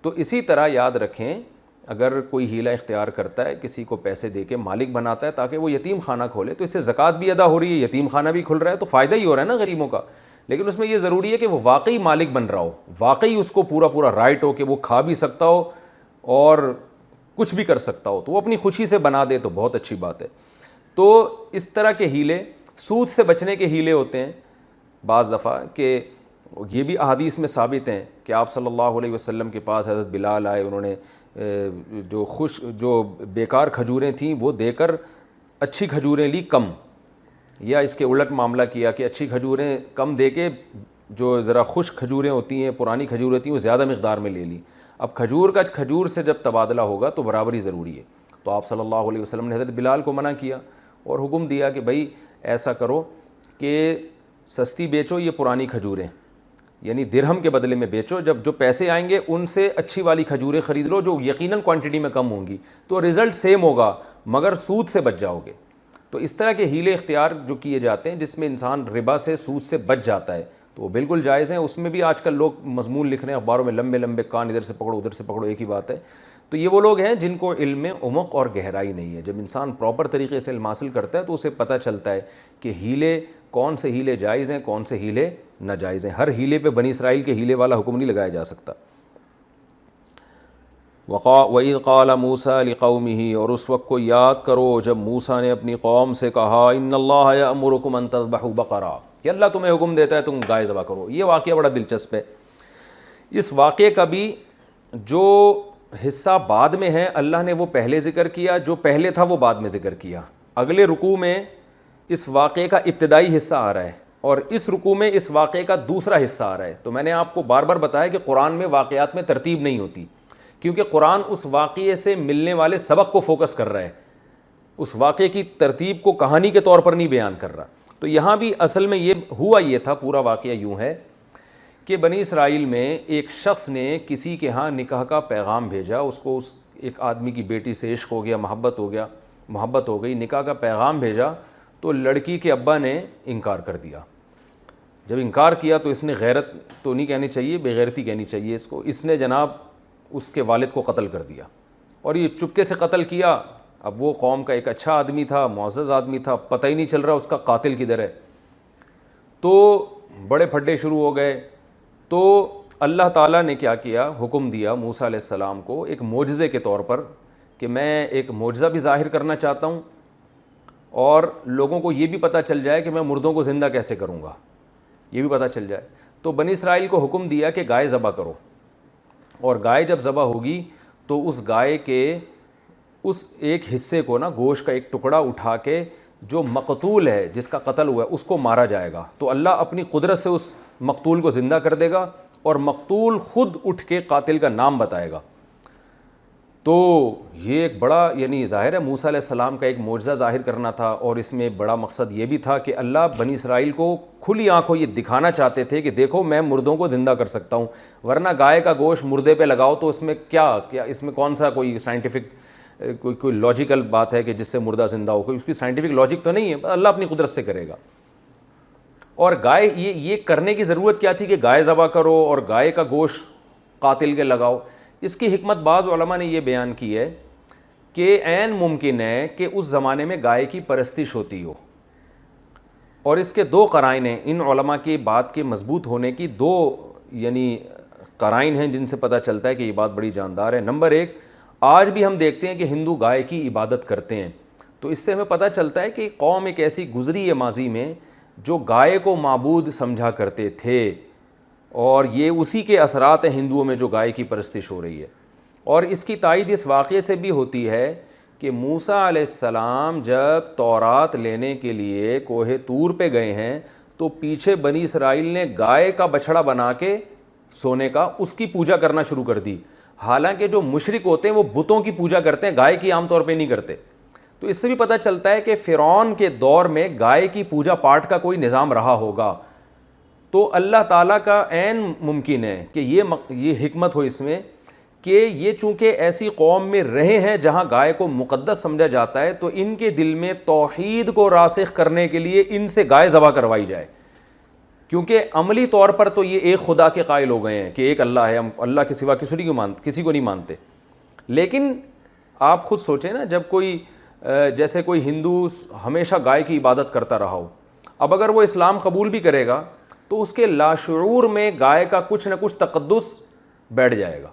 تو اسی طرح یاد رکھیں اگر کوئی ہیلہ اختیار کرتا ہے، کسی کو پیسے دے کے مالک بناتا ہے تاکہ وہ یتیم خانہ کھولے، تو اس سے زکوٰۃ بھی ادا ہو رہی ہے، یتیم خانہ بھی کھل رہا ہے، تو فائدہ ہی ہو رہا ہے نا غریبوں کا، لیکن اس میں یہ ضروری ہے کہ وہ واقعی مالک بن رہا ہو، واقعی اس کو پورا رائٹ ہو کہ وہ کھا بھی سکتا ہو اور کچھ بھی کر سکتا ہو، تو وہ اپنی خوشی سے بنا دے تو بہت اچھی بات ہے۔ تو اس طرح کے ہیلے، سود سے بچنے کے ہیلے ہوتے ہیں بعض دفعہ، کہ یہ بھی احادیث میں ثابت ہیں کہ آپ صلی اللہ علیہ وسلم کے پاس حضرت بلال آئے، انہوں نے جو بیکار کھجوریں تھیں وہ دے کر اچھی کھجوریں لی کم، یا اس کے الٹ معاملہ کیا کہ اچھی کھجوریں کم دے کے جو ذرا خشک کھجوریں ہوتی ہیں، پرانی کھجوریں ہوتی ہیں، وہ زیادہ مقدار میں لے لی۔ اب کھجور کا کھجور سے جب تبادلہ ہوگا تو برابری ضروری ہے. تو آپ صلی اللہ علیہ وسلم نے حضرت بلال کو منع کیا اور حکم دیا کہ بھائی ایسا کرو کہ سستی بیچو یہ پرانی کھجوریں، یعنی درہم کے بدلے میں بیچو، جب جو پیسے آئیں گے ان سے اچھی والی کھجوریں خرید لو جو یقیناً کوانٹٹی میں کم ہوں گی، تو رزلٹ سیم ہوگا مگر سود سے بچ جاؤ گے. تو اس طرح کے ہیلے اختیار جو کیے جاتے ہیں جس میں انسان ربا سے سود سے بچ جاتا ہے تو وہ بالکل جائز ہیں. اس میں بھی آج کل لوگ مضمون لکھ رہے ہیں اخباروں میں لمبے لمبے، کان ادھر سے پکڑو ادھر سے پکڑو، ایک ہی بات ہے. تو یہ وہ لوگ ہیں جن کو علم میں عمق اور گہرائی نہیں ہے. جب انسان پراپر طریقے سے علم حاصل کرتا ہے تو اسے پتہ چلتا ہے کہ ہیلے کون سے ہیلے جائز ہیں کون سے ہیلے ناجائز ہیں. ہر ہیلے پہ بنی اسرائیل کے ہیلے والا حکم نہیں لگایا جا سکتا. وَإِذْ قَالَ مُوسَىٰ لِقَوْمِهِ، اور اس وقت کو یاد کرو جب موسیٰ نے اپنی قوم سے کہا إِنَّ اللَّهَ يَأْمُرُكُمْ أَن تَذْبَحُوا بَقَرَةً، کہ اللہ تمہیں حکم دیتا ہے تم گائے ذبح کرو. یہ واقعہ بڑا دلچسپ ہے. اس واقعے کا بھی جو حصہ بعد میں ہے اللہ نے وہ پہلے ذکر کیا، جو پہلے تھا وہ بعد میں ذکر کیا. اگلے رکوع میں اس واقعے کا ابتدائی حصہ آ رہا ہے اور اس رکوع میں اس واقعے کا دوسرا حصہ آ رہا ہے. تو میں نے آپ کو بار بار بتایا کہ قرآن میں واقعات میں ترتیب نہیں ہوتی، کیونکہ قرآن اس واقعے سے ملنے والے سبق کو فوکس کر رہا ہے، اس واقعے کی ترتیب کو کہانی کے طور پر نہیں بیان کر رہا. تو یہاں بھی اصل میں یہ ہوا، یہ تھا پورا واقعہ یوں ہے کہ بنی اسرائیل میں ایک شخص نے کسی کے ہاں نکاح کا پیغام بھیجا. اس کو اس ایک آدمی کی بیٹی سے عشق ہو گیا، محبت ہو گئی، نکاح کا پیغام بھیجا تو لڑکی کے ابا نے انکار کر دیا. جب انکار کیا تو اس نے، غیرت تو نہیں کہنی چاہیے، بے غیرتی کہنی چاہیے اس کو، اس نے جناب اس کے والد کو قتل کر دیا. اور یہ چپکے سے قتل کیا. اب وہ قوم کا ایک اچھا آدمی تھا، معزز آدمی تھا، پتہ ہی نہیں چل رہا اس کا قاتل کدھر ہے. تو بڑے پھڈے شروع ہو گئے. تو اللہ تعالیٰ نے کیا کیا، حکم دیا موسیٰ علیہ السلام کو ایک معجزے کے طور پر کہ میں ایک معجزہ بھی ظاہر کرنا چاہتا ہوں اور لوگوں کو یہ بھی پتہ چل جائے کہ میں مردوں کو زندہ کیسے کروں گا، یہ بھی پتہ چل جائے. تو بنی اسرائیل کو حکم دیا کہ گائے ذبح کرو، اور گائے جب ذبح ہوگی تو اس گائے کے اس ایک حصے کو نا، گوشت کا ایک ٹکڑا اٹھا کے جو مقتول ہے، جس کا قتل ہوا ہے، اس کو مارا جائے گا. تو اللہ اپنی قدرت سے اس مقتول کو زندہ کر دے گا اور مقتول خود اٹھ کے قاتل کا نام بتائے گا. تو یہ ایک بڑا، یعنی ظاہر ہے موسیٰ علیہ السلام کا ایک معجزہ ظاہر کرنا تھا، اور اس میں بڑا مقصد یہ بھی تھا کہ اللہ بنی اسرائیل کو کھلی آنکھوں یہ دکھانا چاہتے تھے کہ دیکھو میں مردوں کو زندہ کر سکتا ہوں. ورنہ گائے کا گوشت مردے پہ لگاؤ تو اس میں کیا اس میں کون سا کوئی سائنٹیفک کوئی لاجیکل بات ہے کہ جس سے مردہ زندہ ہو؟ کوئی اس کی سائنٹیفک لاجک تو نہیں ہے، اللہ اپنی قدرت سے کرے گا. اور گائے یہ کرنے کی ضرورت کیا تھی کہ گائے ذبح کرو اور گائے کا گوشت قاتل کے لگاؤ؟ اس کی حکمت بعض علماء نے یہ بیان کی ہے کہ عین ممکن ہے کہ اس زمانے میں گائے کی پرستش ہوتی ہو، اور اس کے دو قرائن ہیں. ان علماء کی بات کے مضبوط ہونے کی دو یعنی قرائن ہیں جن سے پتہ چلتا ہے کہ یہ بات بڑی جاندار ہے. نمبر ایک، آج بھی ہم دیکھتے ہیں کہ ہندو گائے کی عبادت کرتے ہیں، تو اس سے ہمیں پتہ چلتا ہے کہ قوم ایک ایسی گزری ہے ماضی میں جو گائے کو معبود سمجھا کرتے تھے، اور یہ اسی کے اثرات ہیں ہندوؤں میں جو گائے کی پرستش ہو رہی ہے. اور اس کی تائید اس واقعے سے بھی ہوتی ہے کہ موسیٰ علیہ السلام جب تورات لینے کے لیے کوہ طور پہ گئے ہیں تو پیچھے بنی اسرائیل نے گائے کا بچھڑا بنا کے سونے کا اس کی پوجا کرنا شروع کر دی. حالانکہ جو مشرک ہوتے ہیں وہ بتوں کی پوجا کرتے ہیں، گائے کی عام طور پہ نہیں کرتے. تو اس سے بھی پتہ چلتا ہے کہ فرعون کے دور میں گائے کی پوجا پاٹ کا کوئی نظام رہا ہوگا. تو اللہ تعالیٰ کا عین ممکن ہے کہ یہ حکمت ہو اس میں کہ یہ چونکہ ایسی قوم میں رہے ہیں جہاں گائے کو مقدس سمجھا جاتا ہے، تو ان کے دل میں توحید کو راسخ کرنے کے لیے ان سے گائے ذبح کروائی جائے. کیونکہ عملی طور پر تو یہ ایک خدا کے قائل ہو گئے ہیں کہ ایک اللہ ہے، ہم اللہ کے سوا کسی کو نہیں مانتے. لیکن آپ خود سوچیں نا، جب کوئی جیسے کوئی ہندو ہمیشہ گائے کی عبادت کرتا رہا ہو، اب اگر وہ اسلام قبول بھی کرے گا تو اس کے لاشعور میں گائے کا کچھ نہ کچھ تقدس بیٹھ جائے گا،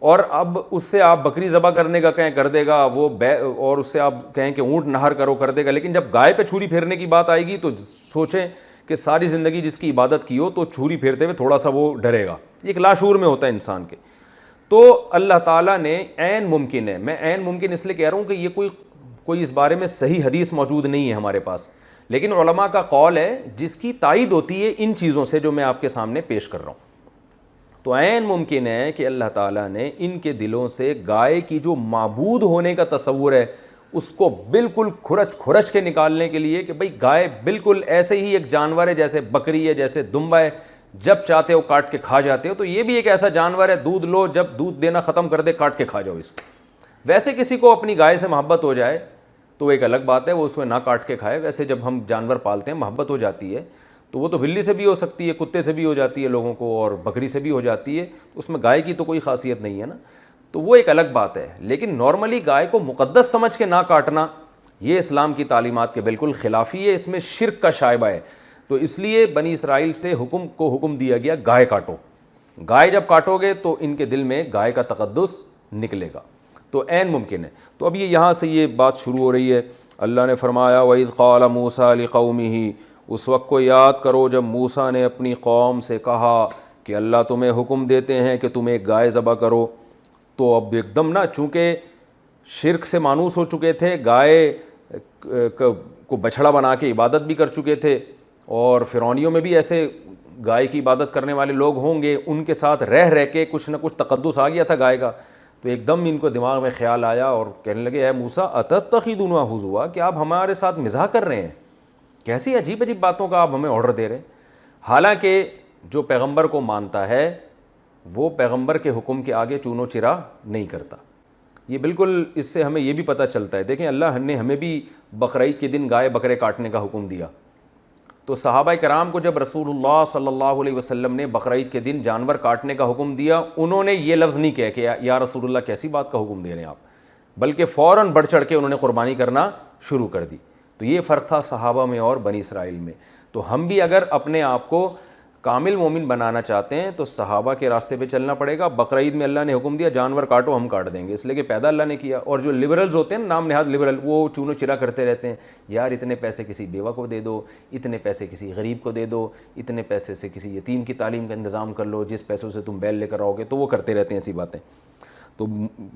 اور اب اس سے آپ بکری ذبح کرنے کا کہیں کر دے گا وہ اور اس سے آپ کہیں کہ اونٹ نہر کرو کر دے گا. لیکن جب گائے پہ چھری پھیرنے کی بات آئے گی تو سوچیں کہ ساری زندگی جس کی عبادت کی ہو تو چھری پھیرتے ہوئے تھوڑا سا وہ ڈرے گا. ایک لاشعور میں ہوتا ہے انسان کے. تو اللہ تعالیٰ نے عین ممکن ہے، میں عین ممکن اس لیے کہہ رہا ہوں کہ یہ کوئی اس بارے میں صحیح حدیث موجود نہیں ہے ہمارے پاس، لیکن علماء کا قول ہے جس کی تائید ہوتی ہے ان چیزوں سے جو میں آپ کے سامنے پیش کر رہا ہوں. تو عین ممکن ہے کہ اللہ تعالیٰ نے ان کے دلوں سے گائے کی جو معبود ہونے کا تصور ہے اس کو بالکل کھرچ کے نکالنے کے لیے کہ بھئی گائے بالکل ایسے ہی ایک جانور ہے جیسے بکری ہے، جیسے دمبا ہے، جب چاہتے ہو کاٹ کے کھا جاتے ہو، تو یہ بھی ایک ایسا جانور ہے، دودھ لو، جب دودھ دینا ختم کر دے کاٹ کے کھا جاؤ اس کو۔ ویسے کسی کو اپنی گائے سے محبت ہو جائے تو ایک الگ بات ہے، وہ اس میں نہ کاٹ کے کھائے۔ ویسے جب ہم جانور پالتے ہیں محبت ہو جاتی ہے تو وہ تو بلی سے بھی ہو سکتی ہے، کتے سے بھی ہو جاتی ہے لوگوں کو، اور بکری سے بھی ہو جاتی ہے، اس میں گائے کی تو کوئی خاصیت نہیں ہے نا، تو وہ ایک الگ بات ہے۔ لیکن نارملی گائے کو مقدس سمجھ کے نہ کاٹنا یہ اسلام کی تعلیمات کے بالکل خلافی ہے، اس میں شرک کا شائبہ ہے۔ تو اس لیے بنی اسرائیل سے حکم دیا گیا گائے کاٹو، گائے جب کاٹو گے تو ان کے دل میں گائے کا تقدس نکلے گا، تو عین ممکن ہے۔ تو اب یہاں سے یہ بات شروع ہو رہی ہے۔ اللہ نے فرمایا وَإِذْ قَالَ مُوسَىٰ لِقَوْمِهِ، اس وقت کو یاد کرو جب موسیٰ نے اپنی قوم سے کہا کہ اللہ تمہیں حکم دیتے ہیں کہ تم ایک گائے ذبح کرو۔ تو اب ایک دم نا، چونکہ شرک سے مانوس ہو چکے تھے، گائے کو بچھڑا بنا کے عبادت بھی کر چکے تھے، اور فرعونیوں میں بھی ایسے گائے کی عبادت کرنے والے لوگ ہوں گے، ان کے ساتھ رہ کے کچھ نہ کچھ تقدس آ گیا تھا گائے کا۔ تو ایک دم ان کو دماغ میں خیال آیا اور کہنے لگے اے موسیٰ اتتخذونہ ہزوا، کہ آپ ہمارے ساتھ مزاح کر رہے ہیں، کیسی عجیب عجیب باتوں کا آپ ہمیں آرڈر دے رہے ہیں۔ حالانکہ جو پیغمبر کو مانتا ہے وہ پیغمبر کے حکم کے آگے چونو چرا نہیں کرتا۔ یہ بالکل اس سے ہمیں یہ بھی پتہ چلتا ہے، دیکھیں اللہ نے ہمیں بھی بقرعید کے دن گائے بکرے کاٹنے کا حکم دیا، تو صحابہ کرام کو جب رسول اللہ صلی اللہ علیہ وسلم نے بقرعید کے دن جانور کاٹنے کا حکم دیا، انہوں نے یہ لفظ نہیں کہا کہ یا رسول اللہ کیسی بات کا حکم دے رہے ہیں آپ، بلکہ فوراً بڑھ چڑھ کے انہوں نے قربانی کرنا شروع کر دی۔ تو یہ فرق تھا صحابہ میں اور بنی اسرائیل میں۔ تو ہم بھی اگر اپنے آپ کو کامل مومن بنانا چاہتے ہیں تو صحابہ کے راستے پہ چلنا پڑے گا۔ بقرعید میں اللہ نے حکم دیا جانور کاٹو، ہم کاٹ دیں گے، اس لیے کہ پیدا اللہ نے کیا۔ اور جو لبرلز ہوتے ہیں نا، نام نہاد لبرل، وہ چونو چرا کرتے رہتے ہیں، یار اتنے پیسے کسی بیوہ کو دے دو، اتنے پیسے کسی غریب کو دے دو، اتنے پیسے سے کسی یتیم کی تعلیم کا انتظام کر لو، جس پیسوں سے تم بیل لے کر آؤ گے، تو وہ کرتے رہتے ہیں ایسی باتیں۔ تو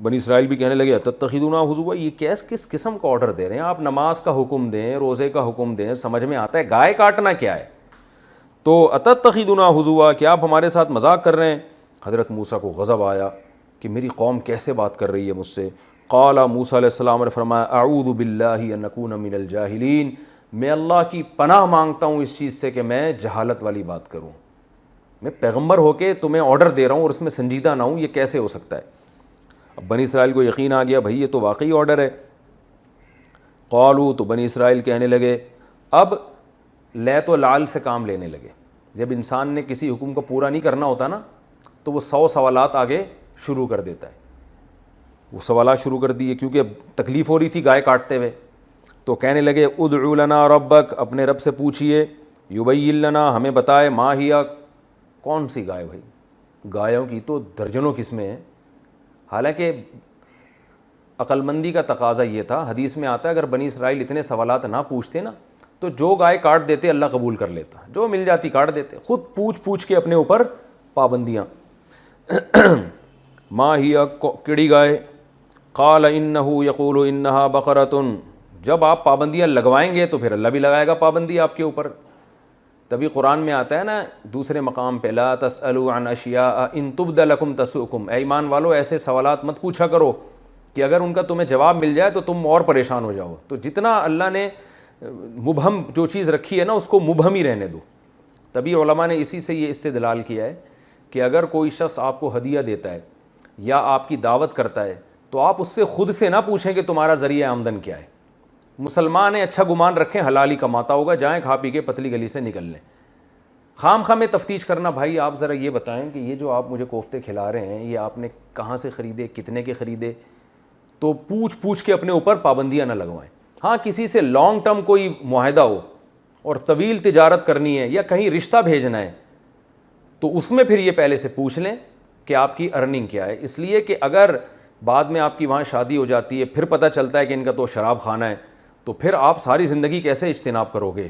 بنی اسرائیل بھی کہنے لگے اتتخذونہ ہزوا، یہ کس قسم کا آرڈر دے رہے ہیں آپ؟ نماز کا حکم دیں، روزے کا حکم دیں، سمجھ میں آتا ہے، گائے کاٹنا کیا ہے؟ تو اتتخذونہ ہزوا، کہ آپ ہمارے ساتھ مذاق کر رہے ہیں۔ حضرت موسیٰ کو غضب آیا کہ میری قوم کیسے بات کر رہی ہے مجھ سے۔ قال موسیٰ علیہ السلام نے فرمایا اعوذ باللہ ان اکون من الجاہلین، میں اللہ کی پناہ مانگتا ہوں اس چیز سے کہ میں جہالت والی بات کروں، میں پیغمبر ہو کے تمہیں آرڈر دے رہا ہوں اور اس میں سنجیدہ نہ ہوں، یہ کیسے ہو سکتا ہے؟ اب بنی اسرائیل کو یقین آ گیا بھائی یہ تو واقعی آرڈر ہے۔ قالوا، تو بنی اسرائیل کہنے لگے، اب لیت و لعل سے کام لینے لگے۔ جب انسان نے کسی حکم کو پورا نہیں کرنا ہوتا نا تو وہ 100 سوالات آگے شروع کر دیتا ہے۔ وہ سوالات شروع کر دیے کیونکہ اب تکلیف ہو رہی تھی گائے کاٹتے ہوئے، تو کہنے لگے ادعو لنا ربک، اپنے رب سے پوچھئے، یبین لنا، ہمیں بتائے، ما ہیا، کون سی گائے؟ بھائی گایوں کی تو درجنوں قسمیں ہیں۔ حالانکہ عقل مندی کا تقاضا یہ تھا، حدیث میں آتا ہے اگر بنی اسرائیل اتنے سوالات نہ پوچھتے نا تو جو گائے کاٹ دیتے اللہ قبول کر لیتا، جو مل جاتی کاٹ دیتے، خود پوچھ کے اپنے اوپر پابندیاں۔ ما ہی، کیڑی گائے؟ قال انہ یقول انہا بقرۃ، جب آپ پابندیاں لگوائیں گے تو پھر اللہ بھی لگائے گا پابندی آپ کے اوپر۔ تبھی قرآن میں آتا ہے نا دوسرے مقام پہ، لا تسألوا عن اشیاء ان تبد لکم تسؤکم، اے ایمان والو ایسے سوالات مت پوچھا کرو کہ اگر ان کا تمہیں جواب مل جائے تو تم اور پریشان ہو جاؤ۔ تو جتنا اللہ نے مبہم جو چیز رکھی ہے نا اس کو مبہم ہی رہنے دو۔ تبھی علماء نے اسی سے یہ استدلال کیا ہے کہ اگر کوئی شخص آپ کو ہدیہ دیتا ہے یا آپ کی دعوت کرتا ہے تو آپ اس سے خود سے نہ پوچھیں کہ تمہارا ذریعہ آمدن کیا ہے۔ مسلمان ہیں، اچھا گمان رکھیں حلال ہی کماتا ہوگا، جائیں کھا پی کے پتلی گلی سے نکل لیں۔ خام خواہ میں تفتیش کرنا، بھائی آپ ذرا یہ بتائیں کہ یہ جو آپ مجھے کوفتے کھلا رہے ہیں یہ آپ نے کہاں سے خریدے، کتنے کے خریدے؟ تو پوچھ کے اپنے اوپر پابندیاں نہ لگوائیں۔ ہاں کسی سے لانگ ٹرم کوئی معاہدہ ہو اور طویل تجارت کرنی ہے یا کہیں رشتہ بھیجنا ہے تو اس میں پھر یہ پہلے سے پوچھ لیں کہ آپ کی ارننگ کیا ہے، اس لیے کہ اگر بعد میں آپ کی وہاں شادی ہو جاتی ہے پھر پتہ چلتا ہے کہ ان کا تو شراب خانہ ہے، تو پھر آپ ساری زندگی کیسے اجتناب کرو گے؟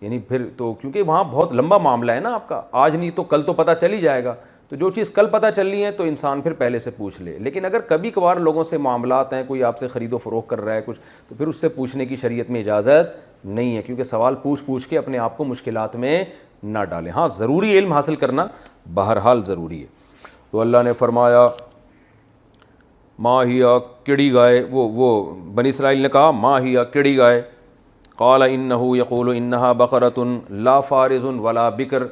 یعنی پھر تو کیونکہ وہاں بہت لمبا معاملہ ہے نا آپ کا، آج نہیں تو کل تو پتہ چل ہی جائے گا، تو جو چیز کل پتہ چلنی ہے تو انسان پھر پہلے سے پوچھ لے۔ لیکن اگر کبھی کبھار لوگوں سے معاملات ہیں، کوئی آپ سے خرید و فروخت کر رہا ہے کچھ، تو پھر اس سے پوچھنے کی شریعت میں اجازت نہیں ہے، کیونکہ سوال پوچھ کے اپنے آپ کو مشکلات میں نہ ڈالیں۔ ہاں ضروری علم حاصل کرنا بہرحال ضروری ہے۔ تو اللہ نے فرمایا ما ہیا کڑی گائے، وہ بنی اسرائیل نے کہا ما ہیا کڑی گائے، قال انہ یقول انہا بقرۃ لا فارض ولا بکر،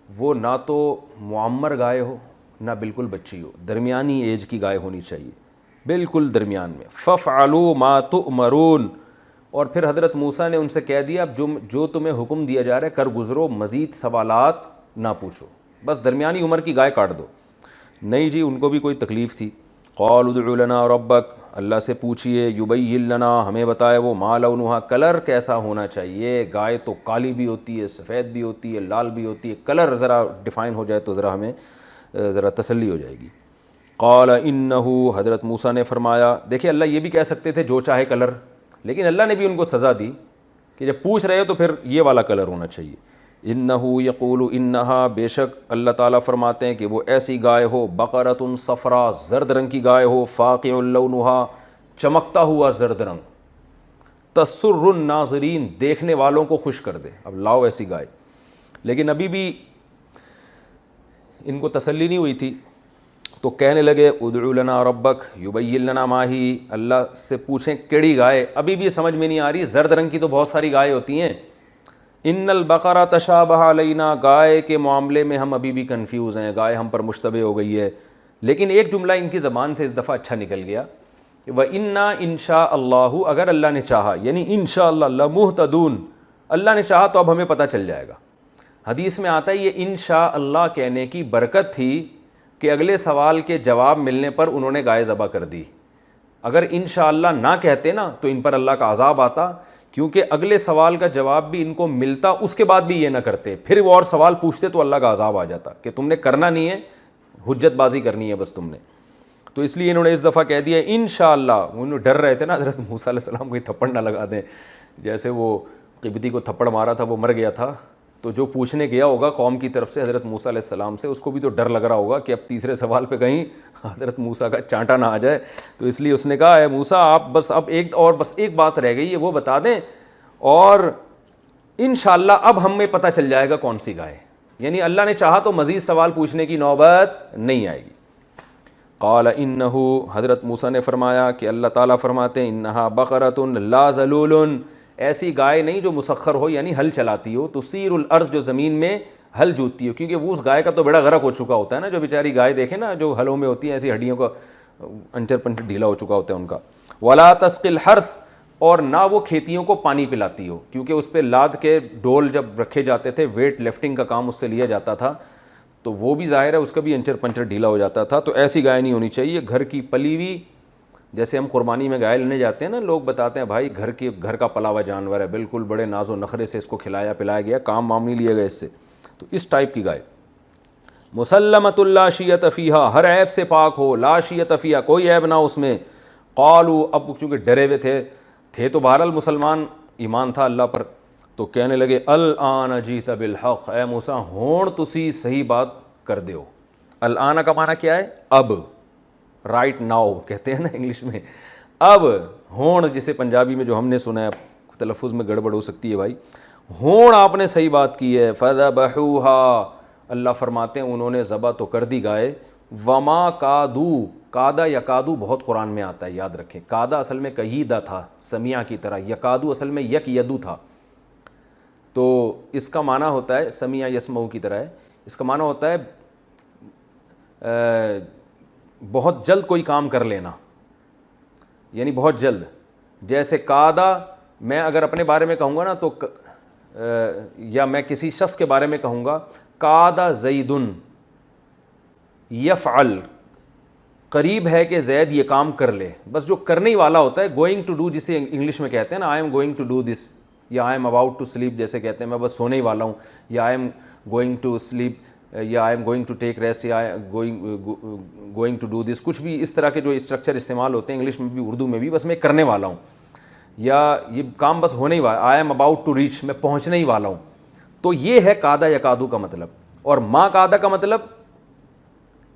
وہ نہ تو معمر گائے ہو نہ بالکل بچی ہو، درمیانی ایج کی گائے ہونی چاہیے، بالکل درمیان میں۔ فافعلوا ما تؤمرون، اور پھر حضرت موسیٰ نے ان سے کہہ دیا اب جو تمہیں حکم دیا جا رہا ہے کر گزرو، مزید سوالات نہ پوچھو، بس درمیانی عمر کی گائے کاٹ دو۔ نہیں جی، ان کو بھی کوئی تکلیف تھی۔ قالوا ادع لنا ربک، اللہ سے پوچھئے، یبین لنا، ہمیں بتائے وہ، ما لونہا، کلر کیسا ہونا چاہیے، گائے تو کالی بھی ہوتی ہے، سفید بھی ہوتی ہے، لال بھی ہوتی ہے، کلر ذرا ڈیفائن ہو جائے تو ذرا ہمیں ذرا تسلی ہو جائے گی۔ قال انہ، حضرت موسیٰ نے فرمایا، دیکھیں اللہ یہ بھی کہہ سکتے تھے جو چاہے کلر، لیکن اللہ نے بھی ان کو سزا دی کہ جب پوچھ رہے ہو تو پھر یہ والا کلر ہونا چاہیے۔ انہ یقول انہا، بے شک اللہ تعالیٰ فرماتے ہیں کہ وہ ایسی گائے ہو، بقرۃ صفرا، زرد رنگ کی گائے ہو، فاقع لونہا، چمکتا ہوا زرد رنگ، تسر الناظرین، دیکھنے والوں کو خوش کر دے۔ اب لاؤ ایسی گائے، لیکن ابھی بھی ان کو تسلی نہیں ہوئی تھی، تو کہنے لگے ادع لنا ربک یبین لنا ما ہی، اللہ سے پوچھیں کیڑی گائے، ابھی بھی سمجھ میں نہیں آ رہی، زرد رنگ کی تو بہت ساری گائے ہوتی ہیں، ان البقرہ تشابہ علینا، گائے کے معاملے میں ہم ابھی بھی کنفیوز ہیں، گائے ہم پر مشتبہ ہو گئی ہے۔ لیکن ایک جملہ ان کی زبان سے اس دفعہ اچھا نکل گیا کہ وَإِنَّا إِن شَاءَ اللَّهُ، اگر اللہ نے چاہا، یعنی انشاءاللہ لَمُهْتَدُونَ، اللہ نے چاہا تو اب ہمیں پتہ چل جائے گا۔ حدیث میں آتا ہے یہ انشاءاللہ کہنے کی برکت تھی کہ اگلے سوال کے جواب ملنے پر انہوں نے گائے ذبح کر دی، اگر انشاءاللہ نہ کہتے نا تو ان پر اللہ کا عذاب آتا، کیونکہ اگلے سوال کا جواب بھی ان کو ملتا، اس کے بعد بھی یہ نہ کرتے، پھر وہ اور سوال پوچھتے تو اللہ کا عذاب آ جاتا کہ تم نے کرنا نہیں ہے، حجت بازی کرنی ہے بس تم نے۔ تو اس لیے انہوں نے اس دفعہ کہہ دیا انشاءاللہ، انہوں ڈر رہے تھے نا حضرت موسیٰ علیہ السلام کوئی تھپڑ نہ لگا دیں، جیسے وہ قبطی کو تھپڑ مارا تھا، وہ مر گیا تھا، تو جو پوچھنے گیا ہوگا قوم کی طرف سے حضرت موسیٰ علیہ السلام سے، اس کو بھی تو ڈر لگ رہا ہوگا کہ اب تیسرے سوال پہ کہیں حضرت موسیٰ کا چانٹا نہ آ جائے، تو اس لیے اس نے کہا اے موسیٰ آپ بس اب ایک بات رہ گئی ہے وہ بتا دیں، اور انشاءاللہ اب ہمیں پتہ چل جائے گا کون سی گائے، یعنی اللہ نے چاہا تو مزید سوال پوچھنے کی نوبت نہیں آئے گی۔ قال انہ، حضرت موسیٰ نے فرمایا کہ اللہ تعالیٰ فرماتے ہیں انہا بقرۃ لا ذلول، ایسی گائے نہیں جو مسخر ہو، یعنی ہل چلاتی ہو، تثیر الارض، جو زمین میں ہل جوتتی ہو، کیونکہ وہ اس گائے کا تو بڑا غرق ہو چکا ہوتا ہے نا، جو بیچاری گائے دیکھیں نا جو ہلوں میں ہوتی ہیں، ایسی ہڈیوں کا انچر پنچر ڈھیلا ہو چکا ہوتا ہے ان کا۔ ولا تسقی الحرث، اور نہ وہ کھیتیوں کو پانی پلاتی ہو، کیونکہ اس پہ لاد کے ڈول جب رکھے جاتے تھے، ویٹ لفٹنگ کا کام اس سے لیا جاتا تھا، تو وہ بھی ظاہر ہے اس کا بھی انچر پنچر ڈھیلا ہو جاتا تھا، تو ایسی گائے نہیں ہونی چاہیے، گھر کی پلی ہوئی، جیسے ہم قربانی میں گائے لینے جاتے ہیں نا، لوگ بتاتے ہیں بھائی گھر کا پلا ہوا جانور ہے، بالکل بڑے ناز و نخرے سے اس کو کھلایا پلایا گیا، کام وام نہیں لیا گیا اس سے، تو اس ٹائپ کی گائے۔ مسلمۃ لا شیۃ فیہا، ہر عیب سے پاک ہو، لا شیۃ فیہا، کوئی عیب نہ اس میں۔ قالوا، اب چونکہ ڈرے ہوئے تھے تو بہرحال مسلمان، ایمان تھا اللہ پر، تو کہنے لگے الآن جیت بالحق، اے موسیٰ ہون تسی صحیح بات کر دیو۔ الآن کا معنی کیا ہے؟ اب، رائٹ ناؤ کہتے ہیں نا انگلش میں، اب ہون، جسے پنجابی میں جو ہم نے سنا ہے، تلفظ میں گڑبڑ ہو سکتی ہے بھائی، ہون آپ نے صحیح بات کی ہے۔ فذبحوها، اللہ فرماتے ہیں انہوں نے ذبح تو کر دی گائے، وما کادو، کادا یکادو بہت قرآن میں آتا ہے، یاد رکھیں، کادا اصل میں کہیدہ تھا سمیع کی طرح، یکادو اصل میں یک یدو تھا، تو اس کا معنی ہوتا ہے سمیع یسمعو کی طرح ہے، اس کا معنی ہوتا ہے بہت جلد کوئی کام کر لینا، یعنی بہت جلد، جیسے کادا، میں اگر اپنے بارے میں کہوں گا نا تو یا میں کسی شخص کے بارے میں کہوں گا کادا زیدن یفعل، قریب ہے کہ زید یہ کام کر لے، بس جو کرنے والا ہوتا ہے، گوئنگ ٹو ڈو، جسے انگلش میں کہتے ہیں نا I am going to do this, یا I M about to sleep جیسے کہتے ہیں، میں بس سونے ہی والا ہوں، یا I am going to sleep, یا I am going to take rest, یا گوئنگ ٹو ڈو دس، کچھ بھی اس طرح کے جو اسٹرکچر استعمال ہوتے ہیں انگلش میں بھی اردو میں بھی، بس میں کرنے والا ہوں، یا یہ کام بس ہونے ہی والا، I am about to reach, میں پہنچنے ہی والا ہوں، تو یہ ہے کادا یکادو کا مطلب۔ اور ما کادا کا مطلب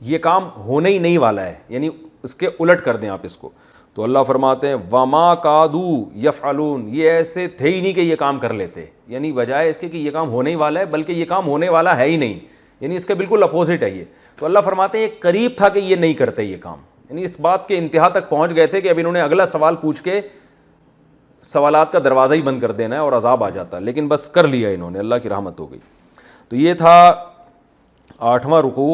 یہ کام ہونے ہی نہیں والا ہے، یعنی اس کے الٹ کر دیں آپ اس کو، تو اللہ فرماتے ہیں وما کادو یفعلون، یہ ایسے تھے ہی نہیں کہ یہ کام کر لیتے، یعنی بجائے اس کے کہ یہ کام ہونے ہی والا ہے، بلکہ یہ کام ہونے والا ہے ہی نہیں، یعنی اس کے بالکل اپوزٹ ہے یہ. تو اللہ فرماتے ہیں یہ قریب تھا کہ یہ نہیں کرتے یہ کام, یعنی اس بات کے انتہا تک پہنچ گئے تھے کہ اب انہوں نے اگلا سوال پوچھ کے سوالات کا دروازہ ہی بند کر دینا ہے اور عذاب آ جاتا, لیکن بس کر لیا انہوں نے, اللہ کی رحمت ہو گئی. تو یہ تھا 8واں رکوع.